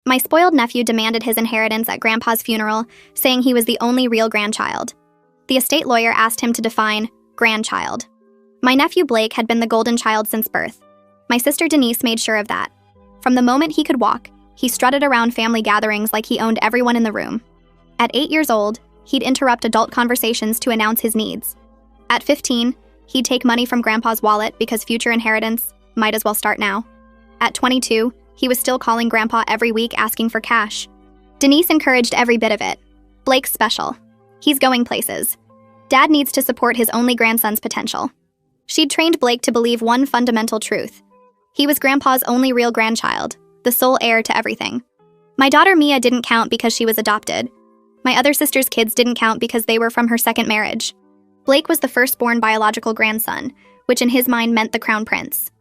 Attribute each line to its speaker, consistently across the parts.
Speaker 1: My spoiled nephew demanded his inheritance at Grandpa's funeral, saying he was the only real grandchild. The estate lawyer asked him to define grandchild. My nephew Blake had been the golden child since birth. My sister Denise made sure of that. From the moment he could walk, he strutted around family gatherings like he owned everyone in the room. At 8 years old, he'd interrupt adult conversations to announce his needs. At 15, he'd take money from Grandpa's wallet because future inheritance might as well start now. At 22, he was still calling Grandpa every week asking for cash. Denise encouraged every bit of it. Blake's special. He's going places. Dad needs to support his only grandson's potential. She'd trained Blake to believe one fundamental truth. He was Grandpa's only real grandchild, the sole heir to everything. My daughter Mia didn't count because she was adopted. My other sister's kids didn't count because they were from her second marriage. Blake was the firstborn biological grandson, which in his mind meant the crown prince.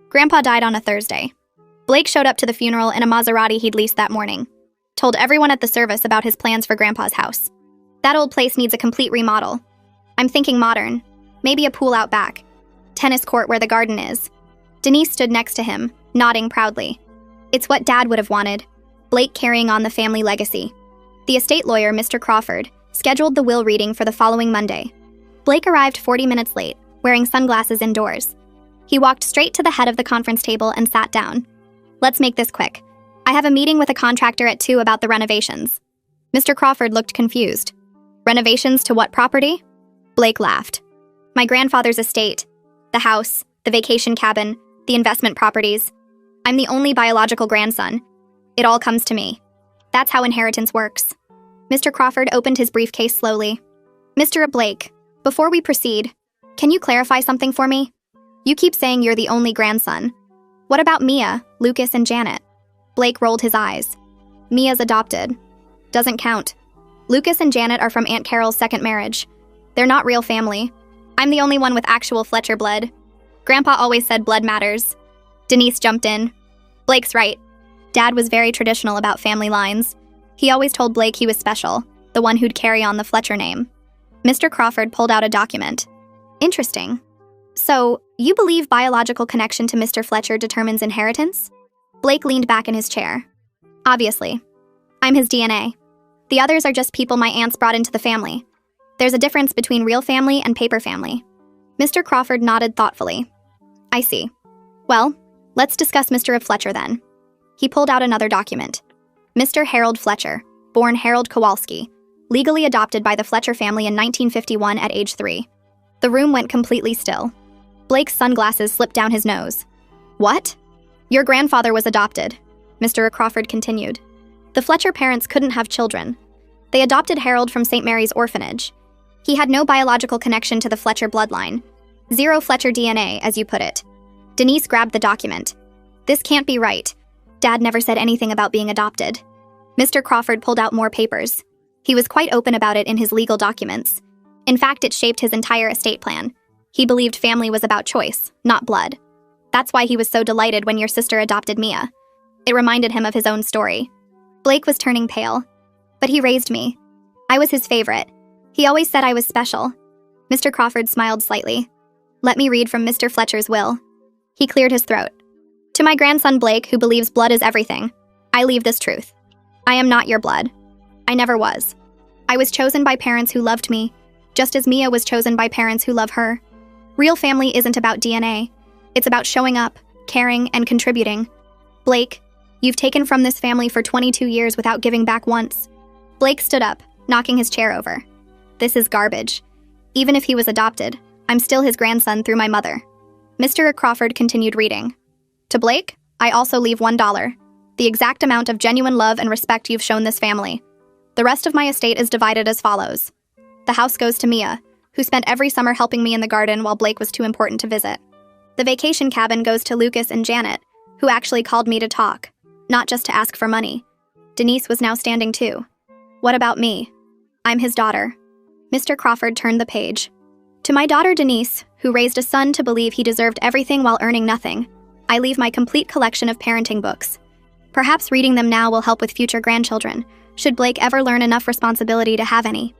Speaker 1: Grandpa died on a Thursday. Blake showed up to the funeral in a Maserati he'd leased that morning. Told everyone at the service about his plans for Grandpa's house. That old place needs a complete remodel. I'm thinking modern. Maybe a pool out back. Tennis court where the garden is. Denise stood next to him, nodding proudly. It's what Dad would have wanted. Blake carrying on the family legacy. The estate lawyer, Mr. Crawford, scheduled the will reading for the following Monday. Blake arrived 40 minutes late, wearing sunglasses indoors. He walked straight to the head of the conference table and sat down. Let's make this quick. I have a meeting with a contractor at 2 about the renovations. Mr. Crawford looked confused. Renovations to what property? Blake laughed. My grandfather's estate. The house, the vacation cabin, the investment properties. I'm the only biological grandson. It all comes to me. That's how inheritance works. Mr. Crawford opened his briefcase slowly. Mr. Blake, before we proceed, can you clarify something for me? You keep saying you're the only grandson. What about Mia, Lucas, and Janet? Blake rolled his eyes. Mia's adopted. Doesn't count. Lucas and Janet are from Aunt Carol's second marriage. They're not real family. I'm the only one with actual Fletcher blood. Grandpa always said blood matters. Denise jumped in. Blake's right. Dad was very traditional about family lines. He always told Blake he was special, the one who'd carry on the Fletcher name. Mr. Crawford pulled out a document. Interesting. So, you believe biological connection to Mr. Fletcher determines inheritance? Blake leaned back in his chair. Obviously. I'm his DNA. The others are just people my aunts brought into the family. There's a difference between real family and paper family. Mr. Crawford nodded thoughtfully. I see. Well, let's discuss Mr. Fletcher then. He pulled out another document. Mr. Harold Fletcher, born Harold Kowalski, legally adopted by the Fletcher family in 1951 at age 3. The room went completely still. Blake's sunglasses slipped down his nose. What? Your grandfather was adopted, Mr. Crawford continued. The Fletcher parents couldn't have children. They adopted Harold from St. Mary's Orphanage. He had no biological connection to the Fletcher bloodline. Zero Fletcher DNA, as you put it. Denise grabbed the document. This can't be right. Dad never said anything about being adopted. Mr. Crawford pulled out more papers. He was quite open about it in his legal documents. In fact, it shaped his entire estate plan. He believed family was about choice, not blood. That's why he was so delighted when your sister adopted Mia. It reminded him of his own story. Blake was turning pale. But he raised me. I was his favorite. He always said I was special. Mr. Crawford smiled slightly. Let me read from Mr. Fletcher's will. He cleared his throat. To my grandson Blake, who believes blood is everything, I leave this truth. I am not your blood. I never was. I was chosen by parents who loved me, just as Mia was chosen by parents who love her. Real family isn't about DNA. It's about showing up, caring, and contributing. Blake, you've taken from this family for 22 years without giving back once. Blake stood up, knocking his chair over. This is garbage. Even if he was adopted, I'm still his grandson through my mother. Mr. Crawford continued reading. To Blake, I also leave $1, the exact amount of genuine love and respect you've shown this family. The rest of my estate is divided as follows. The house goes to Mia, who spent every summer helping me in the garden while Blake was too important to visit. The vacation cabin goes to Lucas and Janet, who actually called me to talk, not just to ask for money. Denise was now standing too. What about me? I'm his daughter. Mr. Crawford turned the page. To my daughter Denise, who raised a son to believe he deserved everything while earning nothing, I leave my complete collection of parenting books. Perhaps reading them now will help with future grandchildren, should Blake ever learn enough responsibility to have any.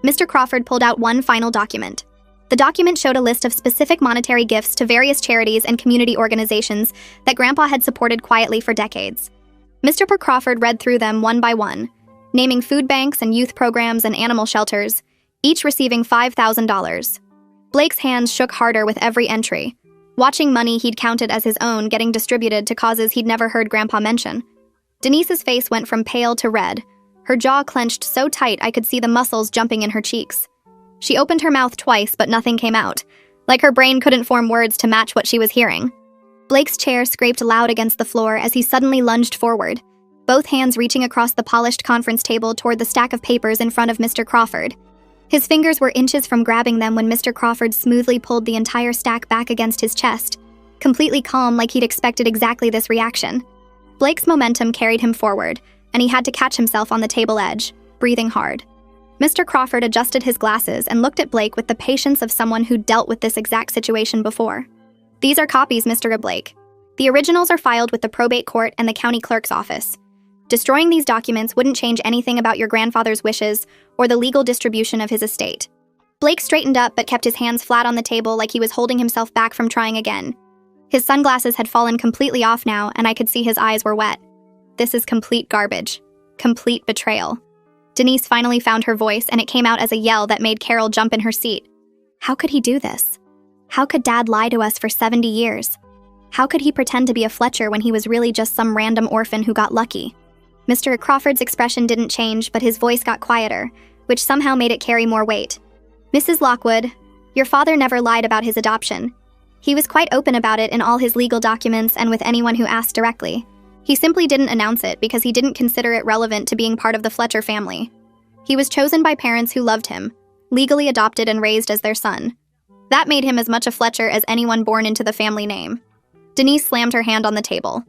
Speaker 1: Mr. Crawford pulled out one final document. The document showed a list of specific monetary gifts to various charities and community organizations that Grandpa had supported quietly for decades. Mr. Crawford read through them one by one, naming food banks and youth programs and animal shelters, each receiving $5,000. Blake's hands shook harder with every entry, watching money he'd counted as his own getting distributed to causes he'd never heard Grandpa mention. Denise's face went from pale to red, her jaw clenched so tight I could see the muscles jumping in her cheeks. She opened her mouth twice, but nothing came out, like her brain couldn't form words to match what she was hearing. Blake's chair scraped loud against the floor as he suddenly lunged forward, both hands reaching across the polished conference table toward the stack of papers in front of Mr. Crawford. His fingers were inches from grabbing them when Mr. Crawford smoothly pulled the entire stack back against his chest, completely calm like he'd expected exactly this reaction. Blake's momentum carried him forward, and he had to catch himself on the table edge, breathing hard. Mr. Crawford adjusted his glasses and looked at Blake with the patience of someone who'd dealt with this exact situation before. "These are copies, Mr. Blake. The originals are filed with the probate court and the county clerk's office. Destroying these documents wouldn't change anything about your grandfather's wishes or the legal distribution of his estate." Blake straightened up but kept his hands flat on the table like he was holding himself back from trying again. His sunglasses had fallen completely off now, and I could see his eyes were wet. This is complete garbage. Complete betrayal. Denise finally found her voice, and it came out as a yell that made Carol jump in her seat. How could he do this? How could Dad lie to us for 70 years? How could he pretend to be a Fletcher when he was really just some random orphan who got lucky? Mr. Crawford's expression didn't change, but his voice got quieter, which somehow made it carry more weight. "Mrs. Lockwood, your father never lied about his adoption. He was quite open about it in all his legal documents and with anyone who asked directly. He simply didn't announce it because he didn't consider it relevant to being part of the Fletcher family. He was chosen by parents who loved him, legally adopted and raised as their son. That made him as much a Fletcher as anyone born into the family name." Denise slammed her hand on the table.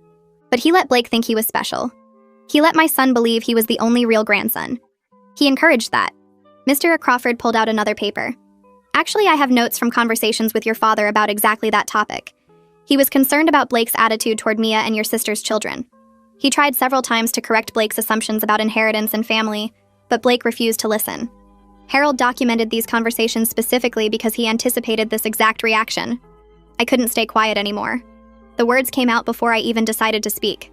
Speaker 1: "But he let Blake think he was special. He let my son believe he was the only real grandson. He encouraged that." Mr. Crawford pulled out another paper. "Actually, I have notes from conversations with your father about exactly that topic. He was concerned about Blake's attitude toward Mia and your sister's children. He tried several times to correct Blake's assumptions about inheritance and family, but Blake refused to listen. Harold documented these conversations specifically because he anticipated this exact reaction. I couldn't stay quiet anymore. The words came out before I even decided to speak.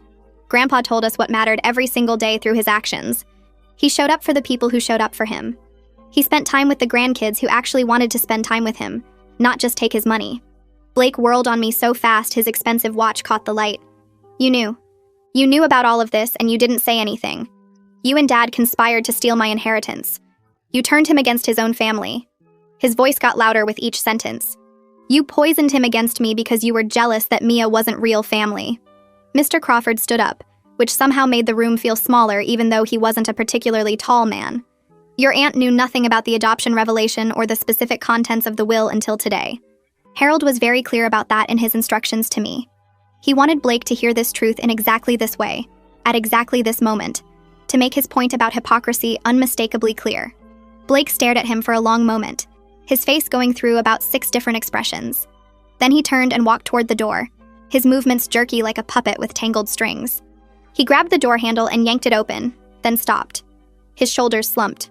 Speaker 1: Grandpa told us what mattered every single day through his actions. He showed up for the people who showed up for him. He spent time with the grandkids who actually wanted to spend time with him, not just take his money." Blake whirled on me so fast his expensive watch caught the light. "You knew. You knew about all of this and you didn't say anything. You and Dad conspired to steal my inheritance. You turned him against his own family." His voice got louder with each sentence. "You poisoned him against me because you were jealous that Mia wasn't real family." Mr. Crawford stood up, which somehow made the room feel smaller even though he wasn't a particularly tall man. "Your aunt knew nothing about the adoption revelation or the specific contents of the will until today. Harold was very clear about that in his instructions to me. He wanted Blake to hear this truth in exactly this way, at exactly this moment, to make his point about hypocrisy unmistakably clear." Blake stared at him for a long moment, his face going through about 6 different expressions. Then he turned and walked toward the door, his movements jerky like a puppet with tangled strings. He grabbed the door handle and yanked it open, then stopped. His shoulders slumped.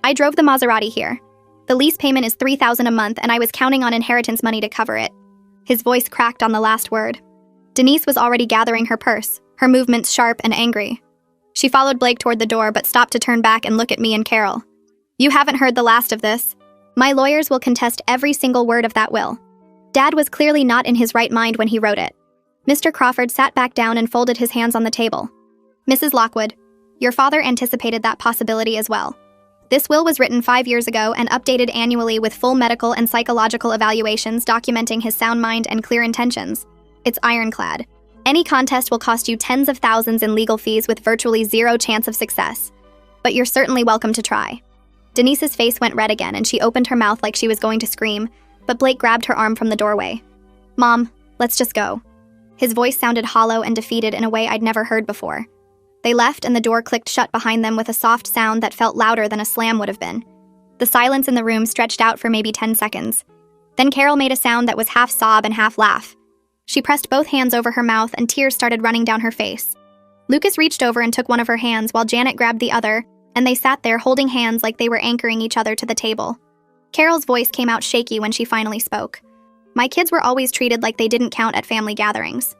Speaker 1: "I drove the Maserati here. The lease payment is $3,000 a month, and I was counting on inheritance money to cover it." His voice cracked on the last word. Denise was already gathering her purse, her movements sharp and angry. She followed Blake toward the door, but stopped to turn back and look at me and Carol. "You haven't heard the last of this. My lawyers will contest every single word of that will. Dad was clearly not in his right mind when he wrote it." Mr. Crawford sat back down and folded his hands on the table. "Mrs. Lockwood, your father anticipated that possibility as well. This will was written 5 years ago and updated annually with full medical and psychological evaluations documenting his sound mind and clear intentions. It's ironclad. Any contest will cost you tens of thousands in legal fees with virtually zero chance of success. But you're certainly welcome to try." Denise's face went red again and she opened her mouth like she was going to scream, but Blake grabbed her arm from the doorway. "Mom, let's just go." His voice sounded hollow and defeated in a way I'd never heard before. They left and the door clicked shut behind them with a soft sound that felt louder than a slam would have been. The silence in the room stretched out for maybe 10 seconds. Then Carol made a sound that was half sob and half laugh. She pressed both hands over her mouth and tears started running down her face. Lucas reached over and took one of her hands while Janet grabbed the other, and they sat there holding hands like they were anchoring each other to the table. Carol's voice came out shaky when she finally spoke. "My kids were always treated like they didn't count at family gatherings.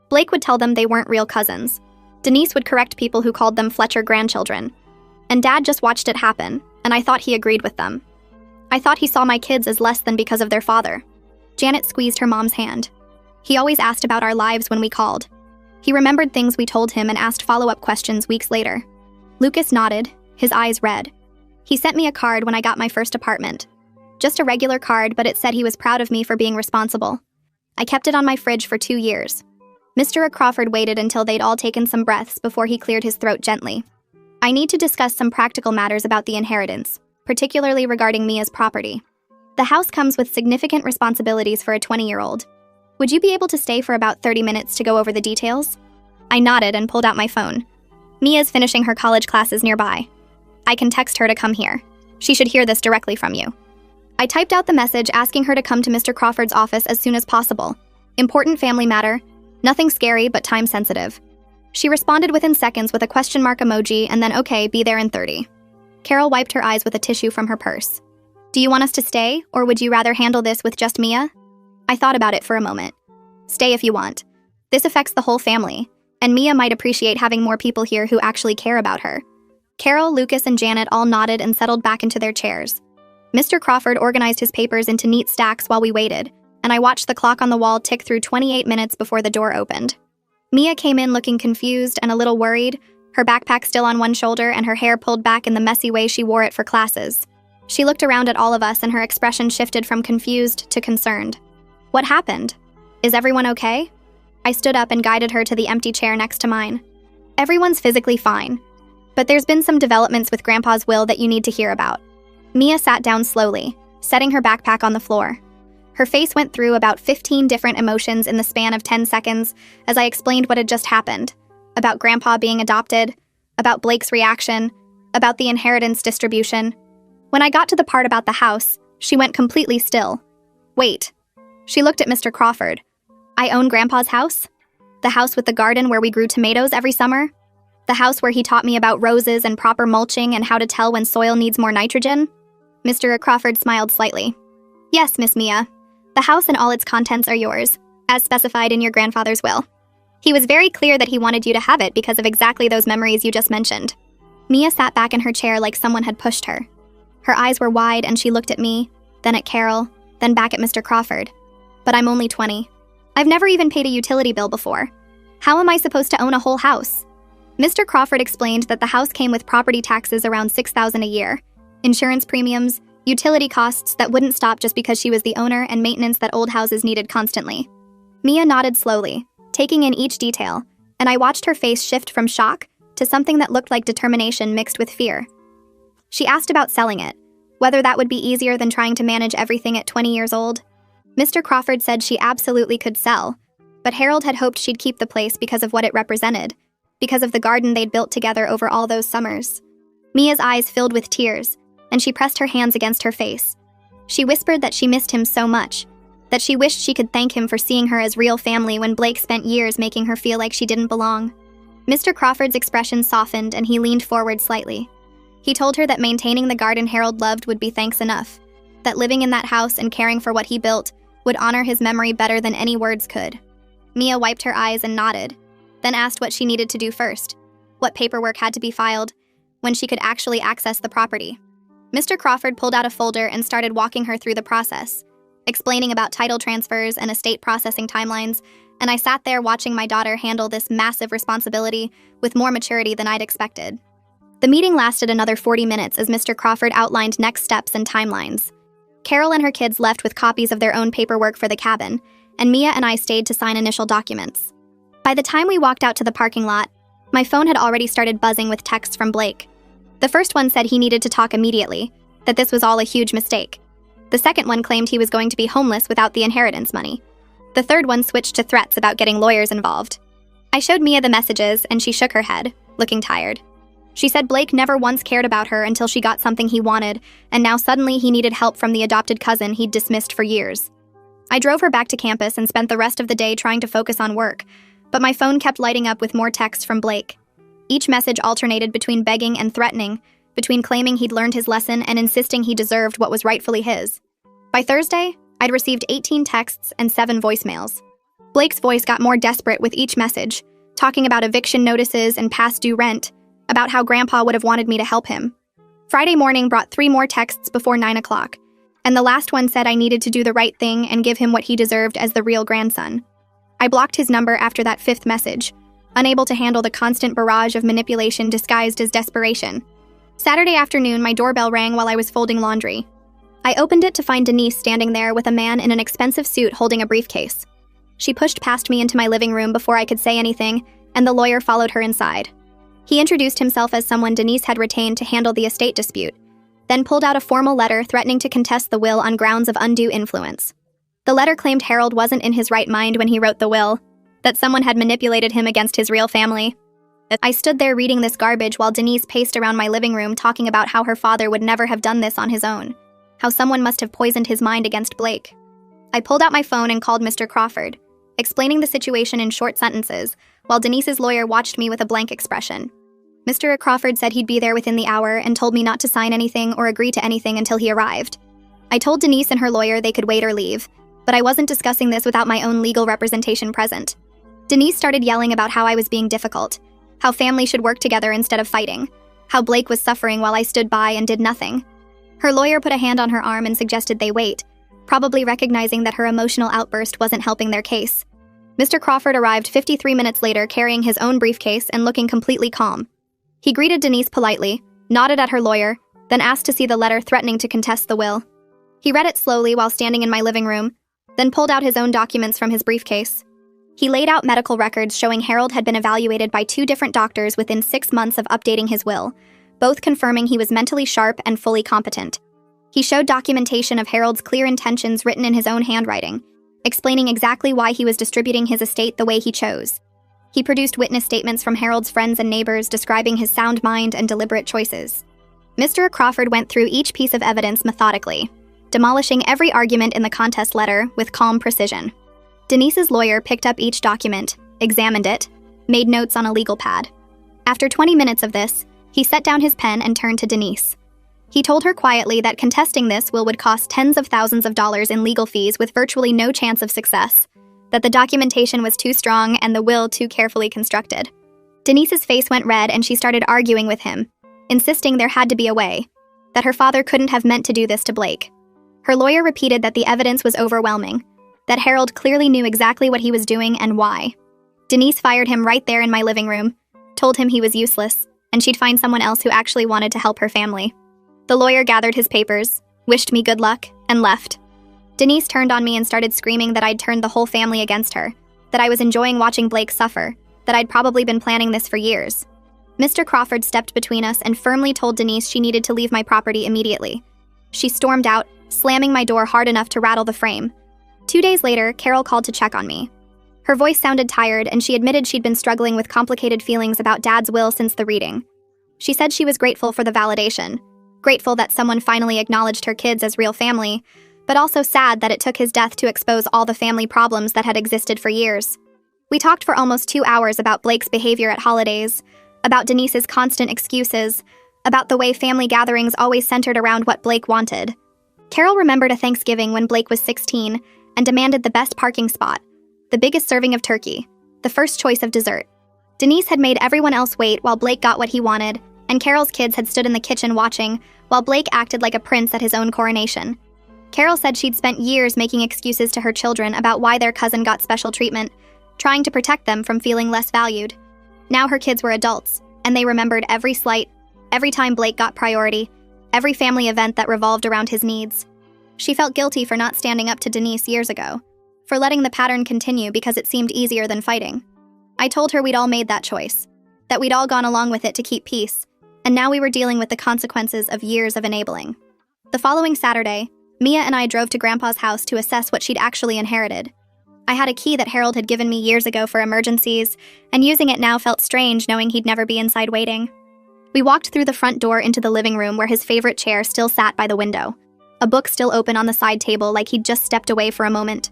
Speaker 1: Blake would tell them they weren't real cousins. Denise would correct people who called them Fletcher grandchildren. And Dad just watched it happen, and I thought he agreed with them. I thought he saw my kids as less than because of their father. Janet squeezed her mom's hand. He always asked about our lives when we called. He remembered things we told him and asked follow-up questions weeks later. Lucas nodded, his eyes red. He sent me a card when I got my first apartment. Just a regular card, but it said he was proud of me for being responsible. I kept it on my fridge for 2 years. Mr. Crawford waited until they'd all taken some breaths before he cleared his throat gently. I need to discuss some practical matters about the inheritance, particularly regarding Mia's property. The house comes with significant responsibilities for a 20-year-old. Would you be able to stay for about 30 minutes to go over the details? I nodded and pulled out my phone. Mia's finishing her college classes nearby. I can text her to come here. She should hear this directly from you. I typed out the message asking her to come to Mr. Crawford's office as soon as possible. Important family matter. Nothing scary, but time sensitive. She responded within seconds with a question mark emoji and then okay, be there in 30. Carol wiped her eyes with a tissue from her purse. Do you want us to stay, or would you rather handle this with just Mia? I thought about it for a moment. Stay if you want. This affects the whole family, and Mia might appreciate having more people here who actually care about her. Carol, Lucas, and Janet all nodded and settled back into their chairs. Mr. Crawford organized his papers into neat stacks while we waited, and I watched the clock on the wall tick through 28 minutes before the door opened. Mia came in looking confused and a little worried, her backpack still on one shoulder and her hair pulled back in the messy way she wore it for classes. She looked around at all of us and her expression shifted from confused to concerned. What happened? Is everyone okay? I stood up and guided her to the empty chair next to mine. Everyone's physically fine, but there's been some developments with Grandpa's will that you need to hear about. Mia sat down slowly, setting her backpack on the floor. Her face went through about 15 different emotions in the span of 10 seconds as I explained what had just happened, about Grandpa being adopted, about Blake's reaction, about the inheritance distribution. When I got to the part about the house, she went completely still. Wait. She looked at Mr. Crawford. I own Grandpa's house? The house with the garden where we grew tomatoes every summer? The house where he taught me about roses and proper mulching and how to tell when soil needs more nitrogen? Mr. Crawford smiled slightly. Yes, Miss Mia. The house and all its contents are yours, as specified in your grandfather's will. He was very clear that he wanted you to have it because of exactly those memories you just mentioned. Mia sat back in her chair like someone had pushed her. Her eyes were wide and she looked at me, then at Carol, then back at Mr. Crawford. But I'm only 20. I've never even paid a utility bill before. How am I supposed to own a whole house? Mr. Crawford explained that the house came with property taxes around $6,000 a year, insurance premiums, utility costs that wouldn't stop just because she was the owner, and maintenance that old houses needed constantly. Mia nodded slowly, taking in each detail, and I watched her face shift from shock to something that looked like determination mixed with fear. She asked about selling it, whether that would be easier than trying to manage everything at 20 years old. Mr. Crawford said she absolutely could sell, but Harold had hoped she'd keep the place because of what it represented, because of the garden they'd built together over all those summers. Mia's eyes filled with tears, and she pressed her hands against her face. She whispered that she missed him so much, that she wished she could thank him for seeing her as real family when Blake spent years making her feel like she didn't belong. Mr. Crawford's expression softened and he leaned forward slightly. He told her that maintaining the garden Harold loved would be thanks enough, that living in that house and caring for what he built would honor his memory better than any words could. Mia wiped her eyes and nodded, then asked what she needed to do first, what paperwork had to be filed, when she could actually access the property. Mr. Crawford pulled out a folder and started walking her through the process, explaining about title transfers and estate processing timelines, and I sat there watching my daughter handle this massive responsibility with more maturity than I'd expected. The meeting lasted another 40 minutes as Mr. Crawford outlined next steps and timelines. Carol and her kids left with copies of their own paperwork for the cabin, and Mia and I stayed to sign initial documents. By the time we walked out to the parking lot, my phone had already started buzzing with texts from Blake. The first one said he needed to talk immediately, that this was all a huge mistake. The second one claimed he was going to be homeless without the inheritance money. The third one switched to threats about getting lawyers involved. I showed Mia the messages, and she shook her head, looking tired. She said Blake never once cared about her until she got something he wanted, and now suddenly he needed help from the adopted cousin he'd dismissed for years. I drove her back to campus and spent the rest of the day trying to focus on work, but my phone kept lighting up with more texts from Blake. Each message alternated between begging and threatening, between claiming he'd learned his lesson and insisting he deserved what was rightfully his. By Thursday, I'd received 18 texts and 7 voicemails. Blake's voice got more desperate with each message, talking about eviction notices and past due rent, about how Grandpa would have wanted me to help him. Friday morning brought 3 more texts before 9 o'clock, and the last one said I needed to do the right thing and give him what he deserved as the real grandson. I blocked his number after that 5th message, unable to handle the constant barrage of manipulation disguised as desperation. Saturday afternoon, my doorbell rang while I was folding laundry. I opened it to find Denise standing there with a man in an expensive suit holding a briefcase. She pushed past me into my living room before I could say anything, and the lawyer followed her inside. He introduced himself as someone Denise had retained to handle the estate dispute, then pulled out a formal letter threatening to contest the will on grounds of undue influence. The letter claimed Harold wasn't in his right mind when he wrote the will, that someone had manipulated him against his real family. I stood there reading this garbage while Denise paced around my living room talking about how her father would never have done this on his own, how someone must have poisoned his mind against Blake. I pulled out my phone and called Mr. Crawford, explaining the situation in short sentences, while Denise's lawyer watched me with a blank expression. Mr. Crawford said he'd be there within the hour and told me not to sign anything or agree to anything until he arrived. I told Denise and her lawyer they could wait or leave, but I wasn't discussing this without my own legal representation present. Denise started yelling about how I was being difficult, how family should work together instead of fighting, how Blake was suffering while I stood by and did nothing. Her lawyer put a hand on her arm and suggested they wait, probably recognizing that her emotional outburst wasn't helping their case. Mr. Crawford arrived 53 minutes later carrying his own briefcase and looking completely calm. He greeted Denise politely, nodded at her lawyer, then asked to see the letter threatening to contest the will. He read it slowly while standing in my living room, then pulled out his own documents from his briefcase. He laid out medical records showing Harold had been evaluated by 2 different doctors within 6 months of updating his will, both confirming he was mentally sharp and fully competent. He showed documentation of Harold's clear intentions written in his own handwriting, explaining exactly why he was distributing his estate the way he chose. He produced witness statements from Harold's friends and neighbors describing his sound mind and deliberate choices. Mr. Crawford went through each piece of evidence methodically, demolishing every argument in the contest letter with calm precision. Denise's lawyer picked up each document, examined it, made notes on a legal pad. After 20 minutes of this, he set down his pen and turned to Denise. He told her quietly that contesting this will would cost tens of thousands of dollars in legal fees with virtually no chance of success, that the documentation was too strong and the will too carefully constructed. Denise's face went red and she started arguing with him, insisting there had to be a way, that her father couldn't have meant to do this to Blake. Her lawyer repeated that the evidence was overwhelming, that Harold clearly knew exactly what he was doing and why. Denise fired him right there in my living room, told him he was useless, and she'd find someone else who actually wanted to help her family. The lawyer gathered his papers, wished me good luck, and left. Denise turned on me and started screaming that I'd turned the whole family against her, that I was enjoying watching Blake suffer, that I'd probably been planning this for years. Mr. Crawford stepped between us and firmly told Denise she needed to leave my property immediately. She stormed out, slamming my door hard enough to rattle the frame. 2 days later, Carol called to check on me. Her voice sounded tired, and she admitted she'd been struggling with complicated feelings about Dad's will since the reading. She said she was grateful for the validation, grateful that someone finally acknowledged her kids as real family, but also sad that it took his death to expose all the family problems that had existed for years. We talked for almost 2 hours about Blake's behavior at holidays, about Denise's constant excuses, about the way family gatherings always centered around what Blake wanted. Carol remembered a Thanksgiving when Blake was 16 and demanded the best parking spot, the biggest serving of turkey, the first choice of dessert. Denise had made everyone else wait while Blake got what he wanted, and Carol's kids had stood in the kitchen watching while Blake acted like a prince at his own coronation. Carol said she'd spent years making excuses to her children about why their cousin got special treatment, trying to protect them from feeling less valued. Now her kids were adults, and they remembered every slight, every time Blake got priority, every family event that revolved around his needs. She felt guilty for not standing up to Denise years ago, for letting the pattern continue because it seemed easier than fighting. I told her we'd all made that choice, that we'd all gone along with it to keep peace, and now we were dealing with the consequences of years of enabling. The following Saturday, Mia and I drove to Grandpa's house to assess what she'd actually inherited. I had a key that Harold had given me years ago for emergencies, and using it now felt strange knowing he'd never be inside waiting. We walked through the front door into the living room where his favorite chair still sat by the window, a book still open on the side table like he'd just stepped away for a moment.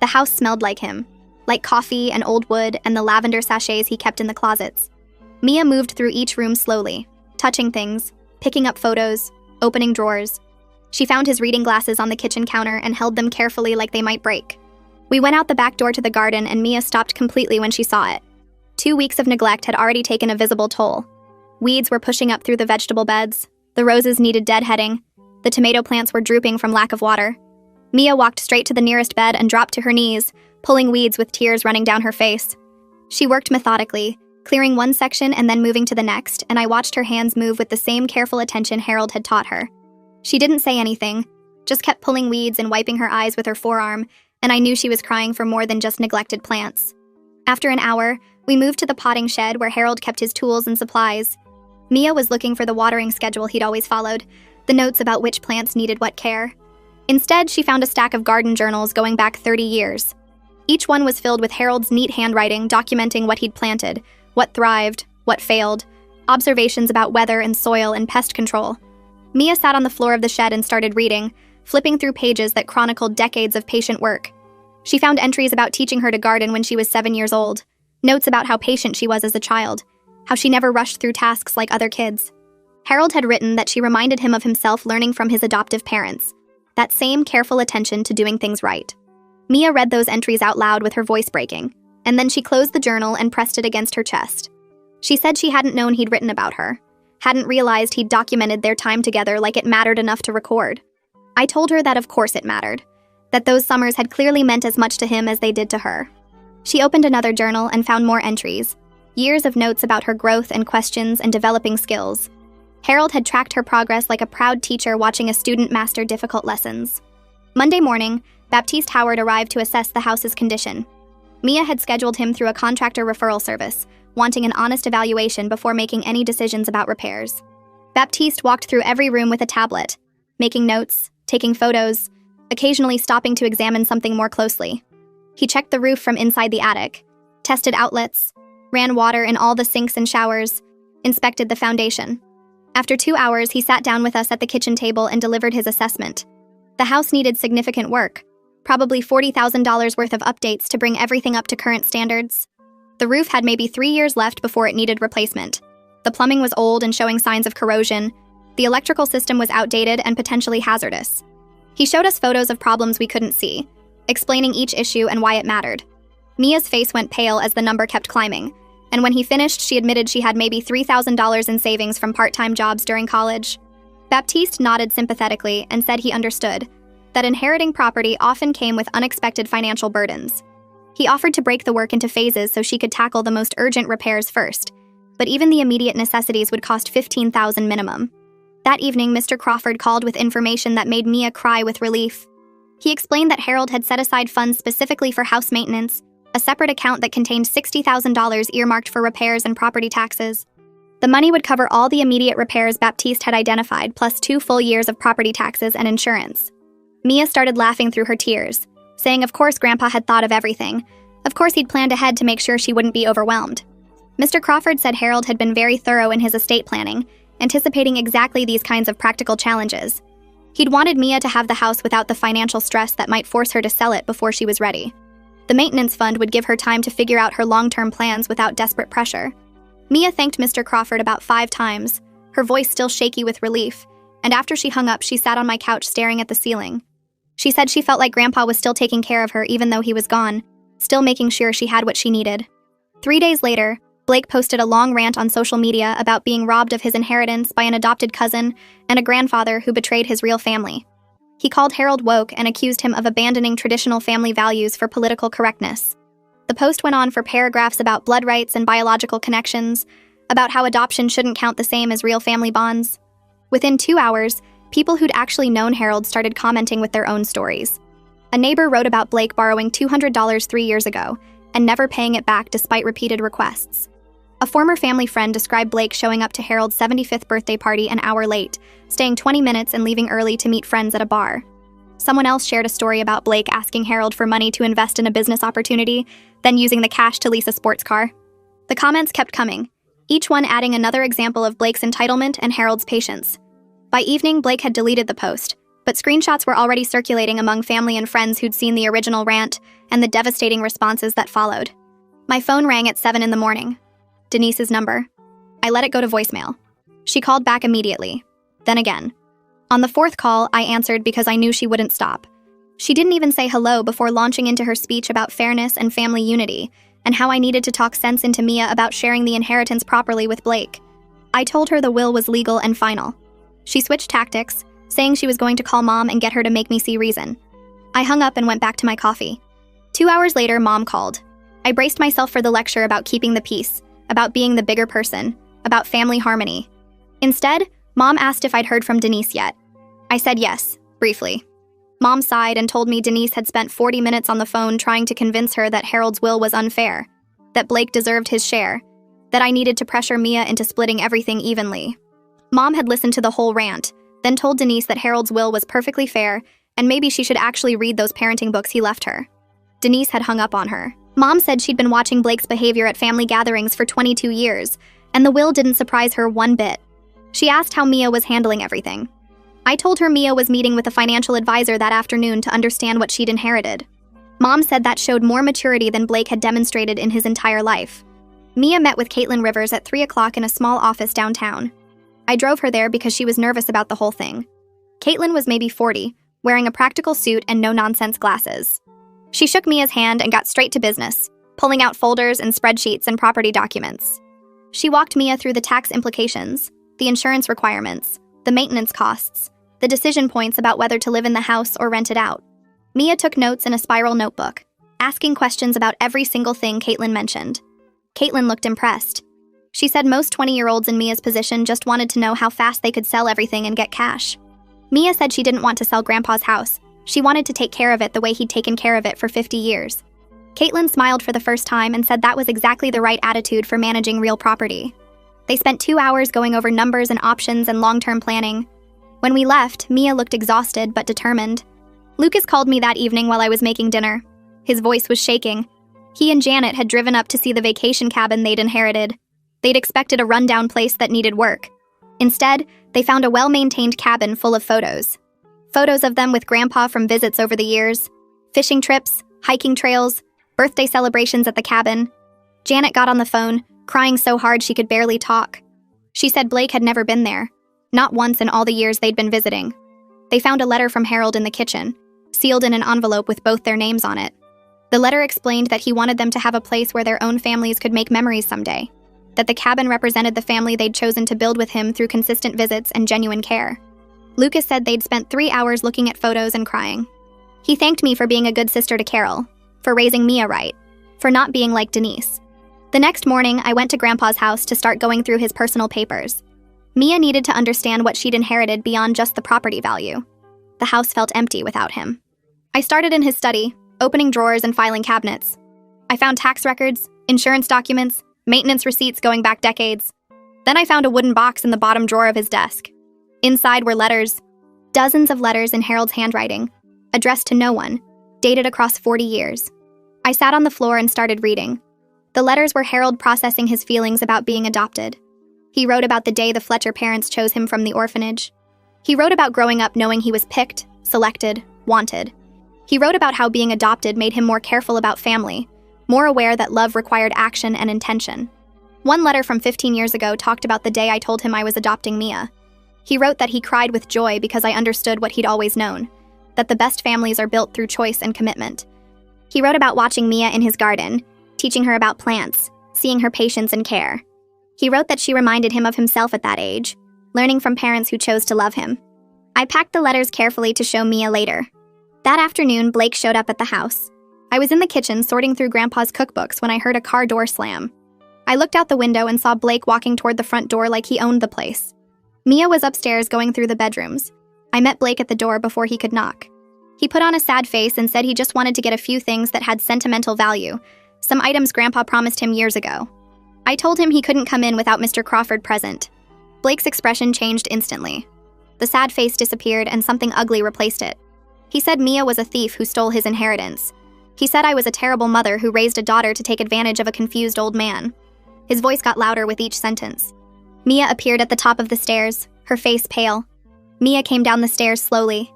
Speaker 1: The house smelled like him, like coffee and old wood and the lavender sachets he kept in the closets. Mia moved through each room slowly, touching things, picking up photos, opening drawers. She found his reading glasses on the kitchen counter and held them carefully like they might break. We went out the back door to the garden and Mia stopped completely when she saw it. 2 weeks of neglect had already taken a visible toll. Weeds were pushing up through the vegetable beds, the roses needed deadheading, the tomato plants were drooping from lack of water. Mia walked straight to the nearest bed and dropped to her knees, pulling weeds with tears running down her face. She worked methodically, clearing one section and then moving to the next, and I watched her hands move with the same careful attention Harold had taught her. She didn't say anything, just kept pulling weeds and wiping her eyes with her forearm, and I knew she was crying for more than just neglected plants. After an hour, we moved to the potting shed where Harold kept his tools and supplies. Mia was looking for the watering schedule he'd always followed, the notes about which plants needed what care. Instead, she found a stack of garden journals going back 30 years. Each one was filled with Harold's neat handwriting documenting what he'd planted, what thrived, what failed, observations about weather and soil and pest control. Mia sat on the floor of the shed and started reading, flipping through pages that chronicled decades of patient work. She found entries about teaching her to garden when she was 7 years old, notes about how patient she was as a child, how she never rushed through tasks like other kids. Harold had written that she reminded him of himself learning from his adoptive parents, that same careful attention to doing things right. Mia read those entries out loud with her voice breaking, and then she closed the journal and pressed it against her chest. She said she hadn't known he'd written about her, hadn't realized he'd documented their time together like it mattered enough to record. I told her that of course it mattered, that those summers had clearly meant as much to him as they did to her. She opened another journal and found more entries, years of notes about her growth and questions and developing skills. Harold had tracked her progress like a proud teacher watching a student master difficult lessons. Monday morning, Baptiste Howard arrived to assess the house's condition. Mia had scheduled him through a contractor referral service, wanting an honest evaluation before making any decisions about repairs. Baptiste walked through every room with a tablet, making notes, taking photos, occasionally stopping to examine something more closely. He checked the roof from inside the attic, tested outlets, ran water in all the sinks and showers, inspected the foundation. After 2 hours, he sat down with us at the kitchen table and delivered his assessment. The house needed significant work, probably $40,000 worth of updates to bring everything up to current standards. The roof had maybe 3 years left before it needed replacement. The plumbing was old and showing signs of corrosion. The electrical system was outdated and potentially hazardous. He showed us photos of problems we couldn't see, explaining each issue and why it mattered. Mia's face went pale as the number kept climbing, and when he finished, she admitted she had maybe $3,000 in savings from part-time jobs during college. Baptiste nodded sympathetically and said he understood, that inheriting property often came with unexpected financial burdens. He offered to break the work into phases so she could tackle the most urgent repairs first, but even the immediate necessities would cost $15,000 minimum. That evening, Mr. Crawford called with information that made Mia cry with relief. He explained that Harold had set aside funds specifically for house maintenance, a separate account that contained $60,000 earmarked for repairs and property taxes. The money would cover all the immediate repairs Baptiste had identified, plus 2 full years of property taxes and insurance. Mia started laughing through her tears, saying of course Grandpa had thought of everything. Of course he'd planned ahead to make sure she wouldn't be overwhelmed. Mr. Crawford said Harold had been very thorough in his estate planning, anticipating exactly these kinds of practical challenges. He'd wanted Mia to have the house without the financial stress that might force her to sell it before she was ready. The maintenance fund would give her time to figure out her long-term plans without desperate pressure. Mia thanked Mr. Crawford about 5 times, her voice still shaky with relief, and after she hung up, she sat on my couch staring at the ceiling. She said she felt like Grandpa was still taking care of her even though he was gone, still making sure she had what she needed. 3 days later, Blake posted a long rant on social media about being robbed of his inheritance by an adopted cousin and a grandfather who betrayed his real family. He called Harold woke and accused him of abandoning traditional family values for political correctness. The post went on for paragraphs about blood rights and biological connections, about how adoption shouldn't count the same as real family bonds. Within 2 hours, people who'd actually known Harold started commenting with their own stories. A neighbor wrote about Blake borrowing $200 3 years ago and never paying it back despite repeated requests. A former family friend described Blake showing up to Harold's 75th birthday party an hour late, staying 20 minutes and leaving early to meet friends at a bar. Someone else shared a story about Blake asking Harold for money to invest in a business opportunity, then using the cash to lease a sports car. The comments kept coming, each one adding another example of Blake's entitlement and Harold's patience. By evening, Blake had deleted the post, but screenshots were already circulating among family and friends who'd seen the original rant and the devastating responses that followed. My phone rang at 7 in the morning. Denise's number. I let it go to voicemail. She called back immediately, then again. On the 4th call, I answered because I knew she wouldn't stop. She didn't even say hello before launching into her speech about fairness and family unity, and how I needed to talk sense into Mia about sharing the inheritance properly with Blake. I told her the will was legal and final. She switched tactics, saying she was going to call Mom and get her to make me see reason. I hung up and went back to my coffee. 2 hours later, Mom called. I braced myself for the lecture about keeping the peace, about being the bigger person, about family harmony. Instead, Mom asked if I'd heard from Denise yet. I said yes, briefly. Mom sighed and told me Denise had spent 40 minutes on the phone trying to convince her that Harold's will was unfair, that Blake deserved his share, that I needed to pressure Mia into splitting everything evenly. Mom had listened to the whole rant, then told Denise that Harold's will was perfectly fair and maybe she should actually read those parenting books he left her. Denise had hung up on her. Mom said she'd been watching Blake's behavior at family gatherings for 22 years, and the will didn't surprise her one bit. She asked how Mia was handling everything. I told her Mia was meeting with a financial advisor that afternoon to understand what she'd inherited. Mom said that showed more maturity than Blake had demonstrated in his entire life. Mia met with Caitlin Rivers at 3 o'clock in a small office downtown. I drove her there because she was nervous about the whole thing. Caitlin was maybe 40, wearing a practical suit and no-nonsense glasses. She shook Mia's hand and got straight to business, pulling out folders and spreadsheets and property documents. She walked Mia through the tax implications, the insurance requirements, the maintenance costs, the decision points about whether to live in the house or rent it out. Mia took notes in a spiral notebook, asking questions about every single thing Caitlin mentioned. Caitlin looked impressed. She said most 20-year-olds in Mia's position just wanted to know how fast they could sell everything and get cash. Mia said she didn't want to sell Grandpa's house. She wanted to take care of it the way he'd taken care of it for 50 years. Caitlin smiled for the first time and said that was exactly the right attitude for managing real property. They spent 2 hours going over numbers and options and long-term planning. When we left, Mia looked exhausted but determined. Lucas called me that evening while I was making dinner. His voice was shaking. He and Janet had driven up to see the vacation cabin they'd inherited. They'd expected a rundown place that needed work. Instead, they found a well-maintained cabin full of photos. Photos of them with Grandpa from visits over the years, fishing trips, hiking trails, birthday celebrations at the cabin. Janet got on the phone, crying so hard she could barely talk. She said Blake had never been there, not once in all the years they'd been visiting. They found a letter from Harold in the kitchen, sealed in an envelope with both their names on it. The letter explained that he wanted them to have a place where their own families could make memories someday, that the cabin represented the family they'd chosen to build with him through consistent visits and genuine care. Lucas said they'd spent 3 hours looking at photos and crying. He thanked me for being a good sister to Carol, for raising Mia right, for not being like Denise. The next morning, I went to Grandpa's house to start going through his personal papers. Mia needed to understand what she'd inherited beyond just the property value. The house felt empty without him. I started in his study, opening drawers and filing cabinets. I found tax records, insurance documents, maintenance receipts going back decades. Then I found a wooden box in the bottom drawer of his desk. Inside were letters, dozens of letters in Harold's handwriting, addressed to no one, dated across 40 years. I sat on the floor and started reading. The letters were Harold processing his feelings about being adopted. He wrote about the day the Fletcher parents chose him from the orphanage. He wrote about growing up knowing he was picked, selected, wanted. He wrote about how being adopted made him more careful about family, more aware that love required action and intention. One letter from 15 years ago talked about the day I told him I was adopting Mia. He wrote that he cried with joy because I understood what he'd always known, that the best families are built through choice and commitment. He wrote about watching Mia in his garden, teaching her about plants, seeing her patience and care. He wrote that she reminded him of himself at that age, learning from parents who chose to love him. I packed the letters carefully to show Mia later. That afternoon, Blake showed up at the house. I was in the kitchen sorting through Grandpa's cookbooks when I heard a car door slam. I looked out the window and saw Blake walking toward the front door like he owned the place. Mia was upstairs going through the bedrooms. I met Blake at the door before he could knock. He put on a sad face and said he just wanted to get a few things that had sentimental value, some items Grandpa promised him years ago. I told him he couldn't come in without Mr. Crawford present. Blake's expression changed instantly. The sad face disappeared and something ugly replaced it. He said Mia was a thief who stole his inheritance. He said I was a terrible mother who raised a daughter to take advantage of a confused old man. His voice got louder with each sentence. Mia appeared at the top of the stairs, her face pale. Mia came down the stairs slowly.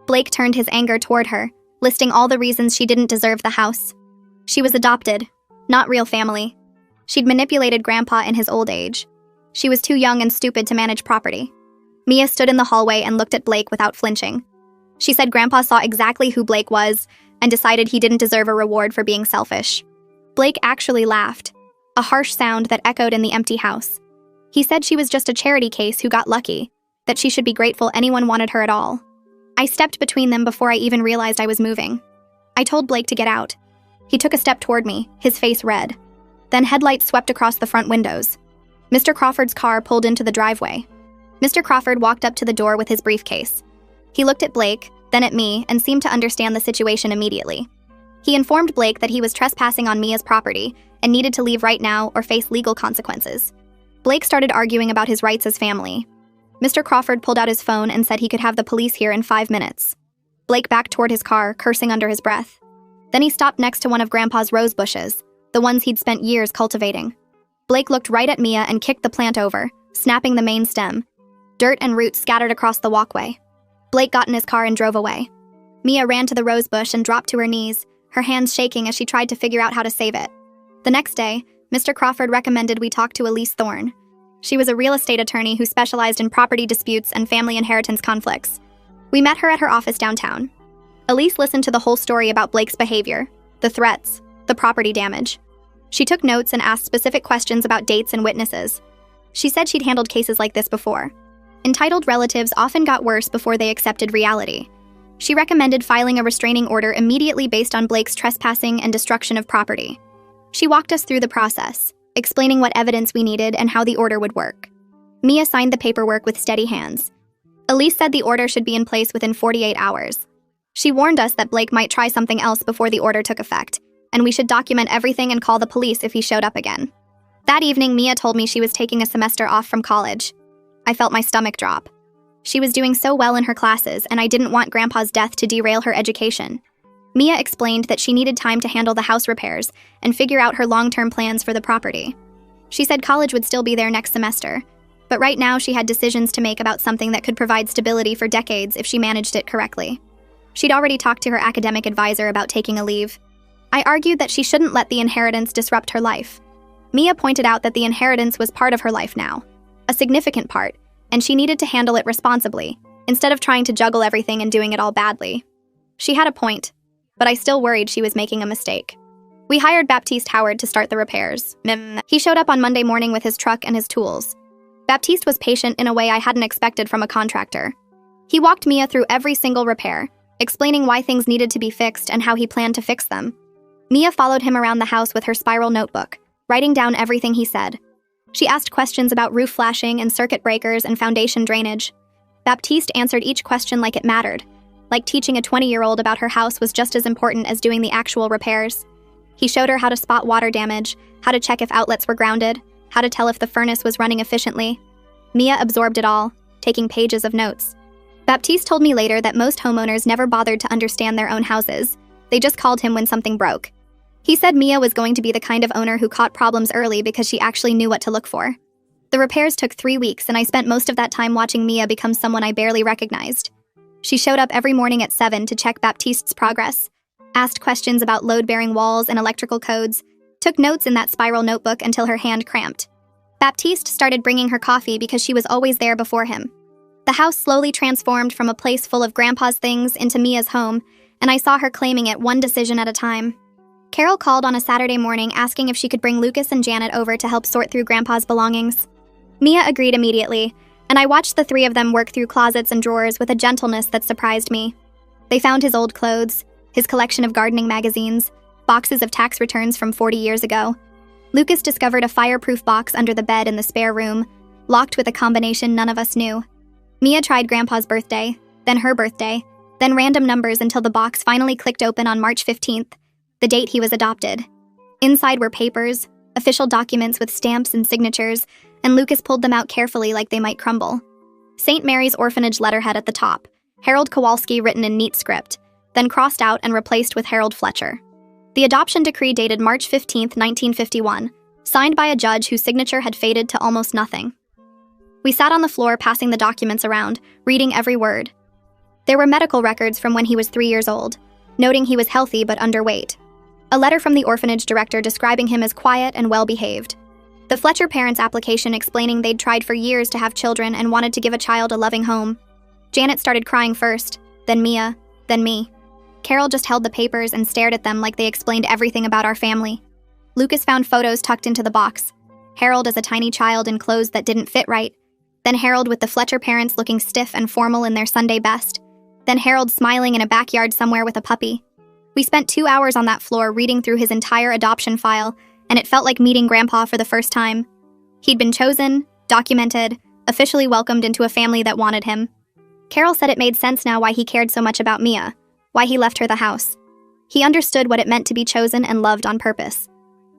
Speaker 1: Blake turned his anger toward her, listing all the reasons she didn't deserve the house. She was adopted, not real family. She'd manipulated Grandpa in his old age. She was too young and stupid to manage property. Mia stood in the hallway and looked at Blake without flinching. She said Grandpa saw exactly who Blake was and decided he didn't deserve a reward for being selfish. Blake actually laughed, a harsh sound that echoed in the empty house. He said she was just a charity case who got lucky, that she should be grateful anyone wanted her at all. I stepped between them before I even realized I was moving. I told Blake to get out. He took a step toward me, his face red. Then headlights swept across the front windows. Mr. Crawford's car pulled into the driveway. Mr. Crawford walked up to the door with his briefcase. He looked at Blake, then at me, and seemed to understand the situation immediately. He informed Blake that he was trespassing on Mia's property and needed to leave right now or face legal consequences. Blake started arguing about his rights as family. Mr. Crawford pulled out his phone and said he could have the police here in 5 minutes. Blake backed toward his car, cursing under his breath. Then he stopped next to one of Grandpa's rose bushes, the ones he'd spent years cultivating. Blake looked right at Mia and kicked the plant over, snapping the main stem. Dirt and roots scattered across the walkway. Blake got in his car and drove away. Mia ran to the rose bush and dropped to her knees, her hands shaking as she tried to figure out how to save it. The next day, Mr. Crawford recommended we talk to Elise Thorne. She was a real estate attorney who specialized in property disputes and family inheritance conflicts. We met her at her office downtown. Elise listened to the whole story about Blake's behavior, the threats, the property damage. She took notes and asked specific questions about dates and witnesses. She said she'd handled cases like this before. Entitled relatives often got worse before they accepted reality. She recommended filing a restraining order immediately based on Blake's trespassing and destruction of property. She walked us through the process, explaining what evidence we needed and how the order would work. Mia signed the paperwork with steady hands. Elise said the order should be in place within 48 hours. She warned us that Blake might try something else before the order took effect, and we should document everything and call the police if he showed up again. That evening, Mia told me she was taking a semester off from college. I felt my stomach drop. She was doing so well in her classes, and I didn't want Grandpa's death to derail her education. Mia explained that she needed time to handle the house repairs and figure out her long-term plans for the property. She said college would still be there next semester, but right now she had decisions to make about something that could provide stability for decades if she managed it correctly. She'd already talked to her academic advisor about taking a leave. I argued that she shouldn't let the inheritance disrupt her life. Mia pointed out that the inheritance was part of her life now, a significant part, and she needed to handle it responsibly, instead of trying to juggle everything and doing it all badly. She had a point, but I still worried she was making a mistake. We hired Baptiste Howard to start the repairs. He showed up on Monday morning with his truck and his tools. Baptiste was patient in a way I hadn't expected from a contractor. He walked Mia through every single repair, explaining why things needed to be fixed and how he planned to fix them. Mia followed him around the house with her spiral notebook, writing down everything he said. She asked questions about roof flashing and circuit breakers and foundation drainage. Baptiste answered each question like it mattered, like teaching a 20-year-old about her house was just as important as doing the actual repairs. He showed her how to spot water damage, how to check if outlets were grounded, how to tell if the furnace was running efficiently. Mia absorbed it all, taking pages of notes. Baptiste told me later that most homeowners never bothered to understand their own houses. They just called him when something broke. He said Mia was going to be the kind of owner who caught problems early because she actually knew what to look for. The repairs took 3 weeks, and I spent most of that time watching Mia become someone I barely recognized. She showed up every morning at 7 to check Baptiste's progress, asked questions about load-bearing walls and electrical codes, took notes in that spiral notebook until her hand cramped. Baptiste started bringing her coffee because she was always there before him. The house slowly transformed from a place full of Grandpa's things into Mia's home, and I saw her claiming it one decision at a time. Carol called on a Saturday morning asking if she could bring Lucas and Janet over to help sort through Grandpa's belongings. Mia agreed immediately, and I watched the three of them work through closets and drawers with a gentleness that surprised me. They found his old clothes, his collection of gardening magazines, boxes of tax returns from 40 years ago. Lucas discovered a fireproof box under the bed in the spare room, locked with a combination none of us knew. Mia tried Grandpa's birthday, then her birthday, then random numbers until the box finally clicked open on March 15th, the date he was adopted. Inside were papers, official documents with stamps and signatures, and Lucas pulled them out carefully like they might crumble. St. Mary's Orphanage letterhead at the top, Harold Kowalski written in neat script, then crossed out and replaced with Harold Fletcher. The adoption decree dated March 15, 1951, signed by a judge whose signature had faded to almost nothing. We sat on the floor passing the documents around, reading every word. There were medical records from when he was 3 years old, noting he was healthy but underweight. A letter from the orphanage director describing him as quiet and well-behaved. The Fletcher parents' application explaining they'd tried for years to have children and wanted to give a child a loving home. Janet started crying first, then Mia, then me. Carol just held the papers and stared at them like they explained everything about our family. Lucas found photos tucked into the box. Harold as a tiny child in clothes that didn't fit right. Then Harold with the Fletcher parents looking stiff and formal in their Sunday best. Then Harold smiling in a backyard somewhere with a puppy. We spent 2 hours on that floor reading through his entire adoption file, and it felt like meeting Grandpa for the first time. He'd been chosen, documented, officially welcomed into a family that wanted him. Carol said it made sense now why he cared so much about Mia, why he left her the house. He understood what it meant to be chosen and loved on purpose.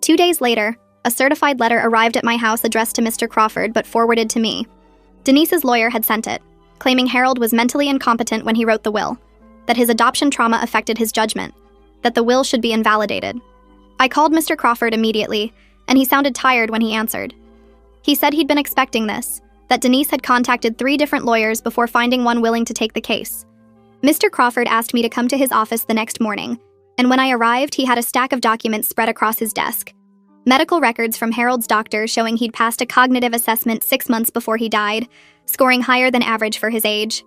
Speaker 1: 2 days later, a certified letter arrived at my house addressed to Mr. Crawford but forwarded to me. Denise's lawyer had sent it, claiming Harold was mentally incompetent when he wrote the will, that his adoption trauma affected his judgment, that the will should be invalidated. I called Mr. Crawford immediately, and he sounded tired when he answered. He said he'd been expecting this, that Denise had contacted 3 different lawyers before finding one willing to take the case. Mr. Crawford asked me to come to his office the next morning, and when I arrived, he had a stack of documents spread across his desk. Medical records from Harold's doctor showing he'd passed a cognitive assessment 6 months before he died, scoring higher than average for his age.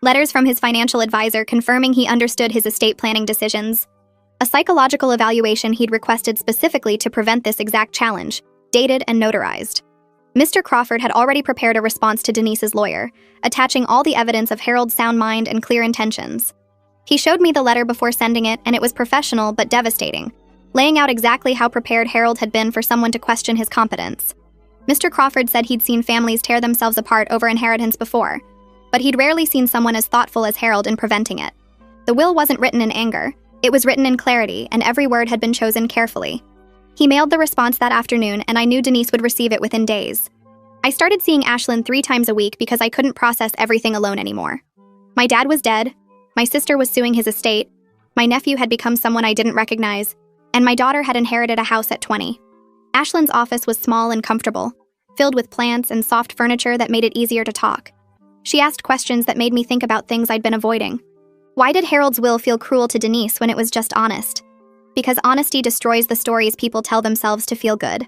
Speaker 1: Letters from his financial advisor confirming he understood his estate planning decisions. A psychological evaluation he'd requested specifically to prevent this exact challenge, dated and notarized. Mr. Crawford had already prepared a response to Denise's lawyer, attaching all the evidence of Harold's sound mind and clear intentions. He showed me the letter before sending it, and it was professional but devastating, laying out exactly how prepared Harold had been for someone to question his competence. Mr. Crawford said he'd seen families tear themselves apart over inheritance before, but he'd rarely seen someone as thoughtful as Harold in preventing it. The will wasn't written in anger, it was written in clarity, and every word had been chosen carefully. He mailed the response that afternoon, and I knew Denise would receive it within days. I started seeing Ashlyn 3 times a week because I couldn't process everything alone anymore. My dad was dead, my sister was suing his estate, my nephew had become someone I didn't recognize, and my daughter had inherited a house at 20. Ashlyn's office was small and comfortable, filled with plants and soft furniture that made it easier to talk. She asked questions that made me think about things I'd been avoiding. Why did Harold's will feel cruel to Denise when it was just honest? Because honesty destroys the stories people tell themselves to feel good.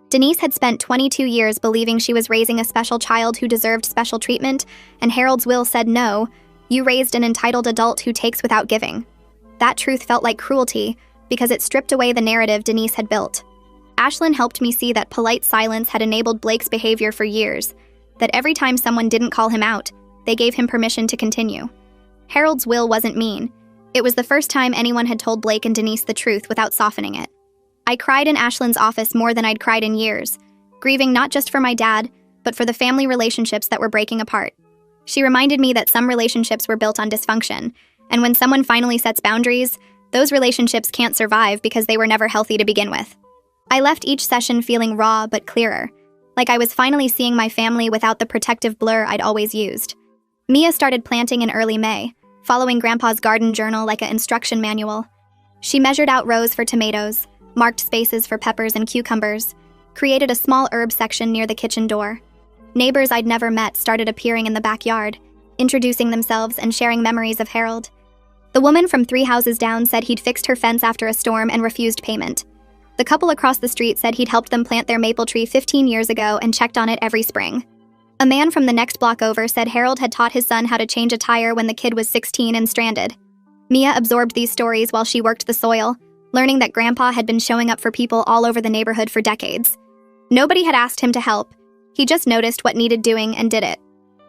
Speaker 1: Denise had spent 22 years believing she was raising a special child who deserved special treatment, and Harold's will said no, you raised an entitled adult who takes without giving. That truth felt like cruelty, because it stripped away the narrative Denise had built. Ashlyn helped me see that polite silence had enabled Blake's behavior for years, that every time someone didn't call him out, they gave him permission to continue. Harold's will wasn't mean. It was the first time anyone had told Blake and Denise the truth without softening it. I cried in Ashlyn's office more than I'd cried in years, grieving not just for my dad, but for the family relationships that were breaking apart. She reminded me that some relationships were built on dysfunction, and when someone finally sets boundaries, those relationships can't survive because they were never healthy to begin with. I left each session feeling raw but clearer, like I was finally seeing my family without the protective blur I'd always used. Mia started planting in early May, following Grandpa's garden journal like an instruction manual. She measured out rows for tomatoes, marked spaces for peppers and cucumbers, created a small herb section near the kitchen door. Neighbors I'd never met started appearing in the backyard, introducing themselves and sharing memories of Harold. The woman from 3 houses down said he'd fixed her fence after a storm and refused payment. The couple across the street said he'd helped them plant their maple tree 15 years ago and checked on it every spring. A man from the next block over said Harold had taught his son how to change a tire when the kid was 16 and stranded. Mia absorbed these stories while she worked the soil, learning that Grandpa had been showing up for people all over the neighborhood for decades. Nobody had asked him to help. He just noticed what needed doing and did it.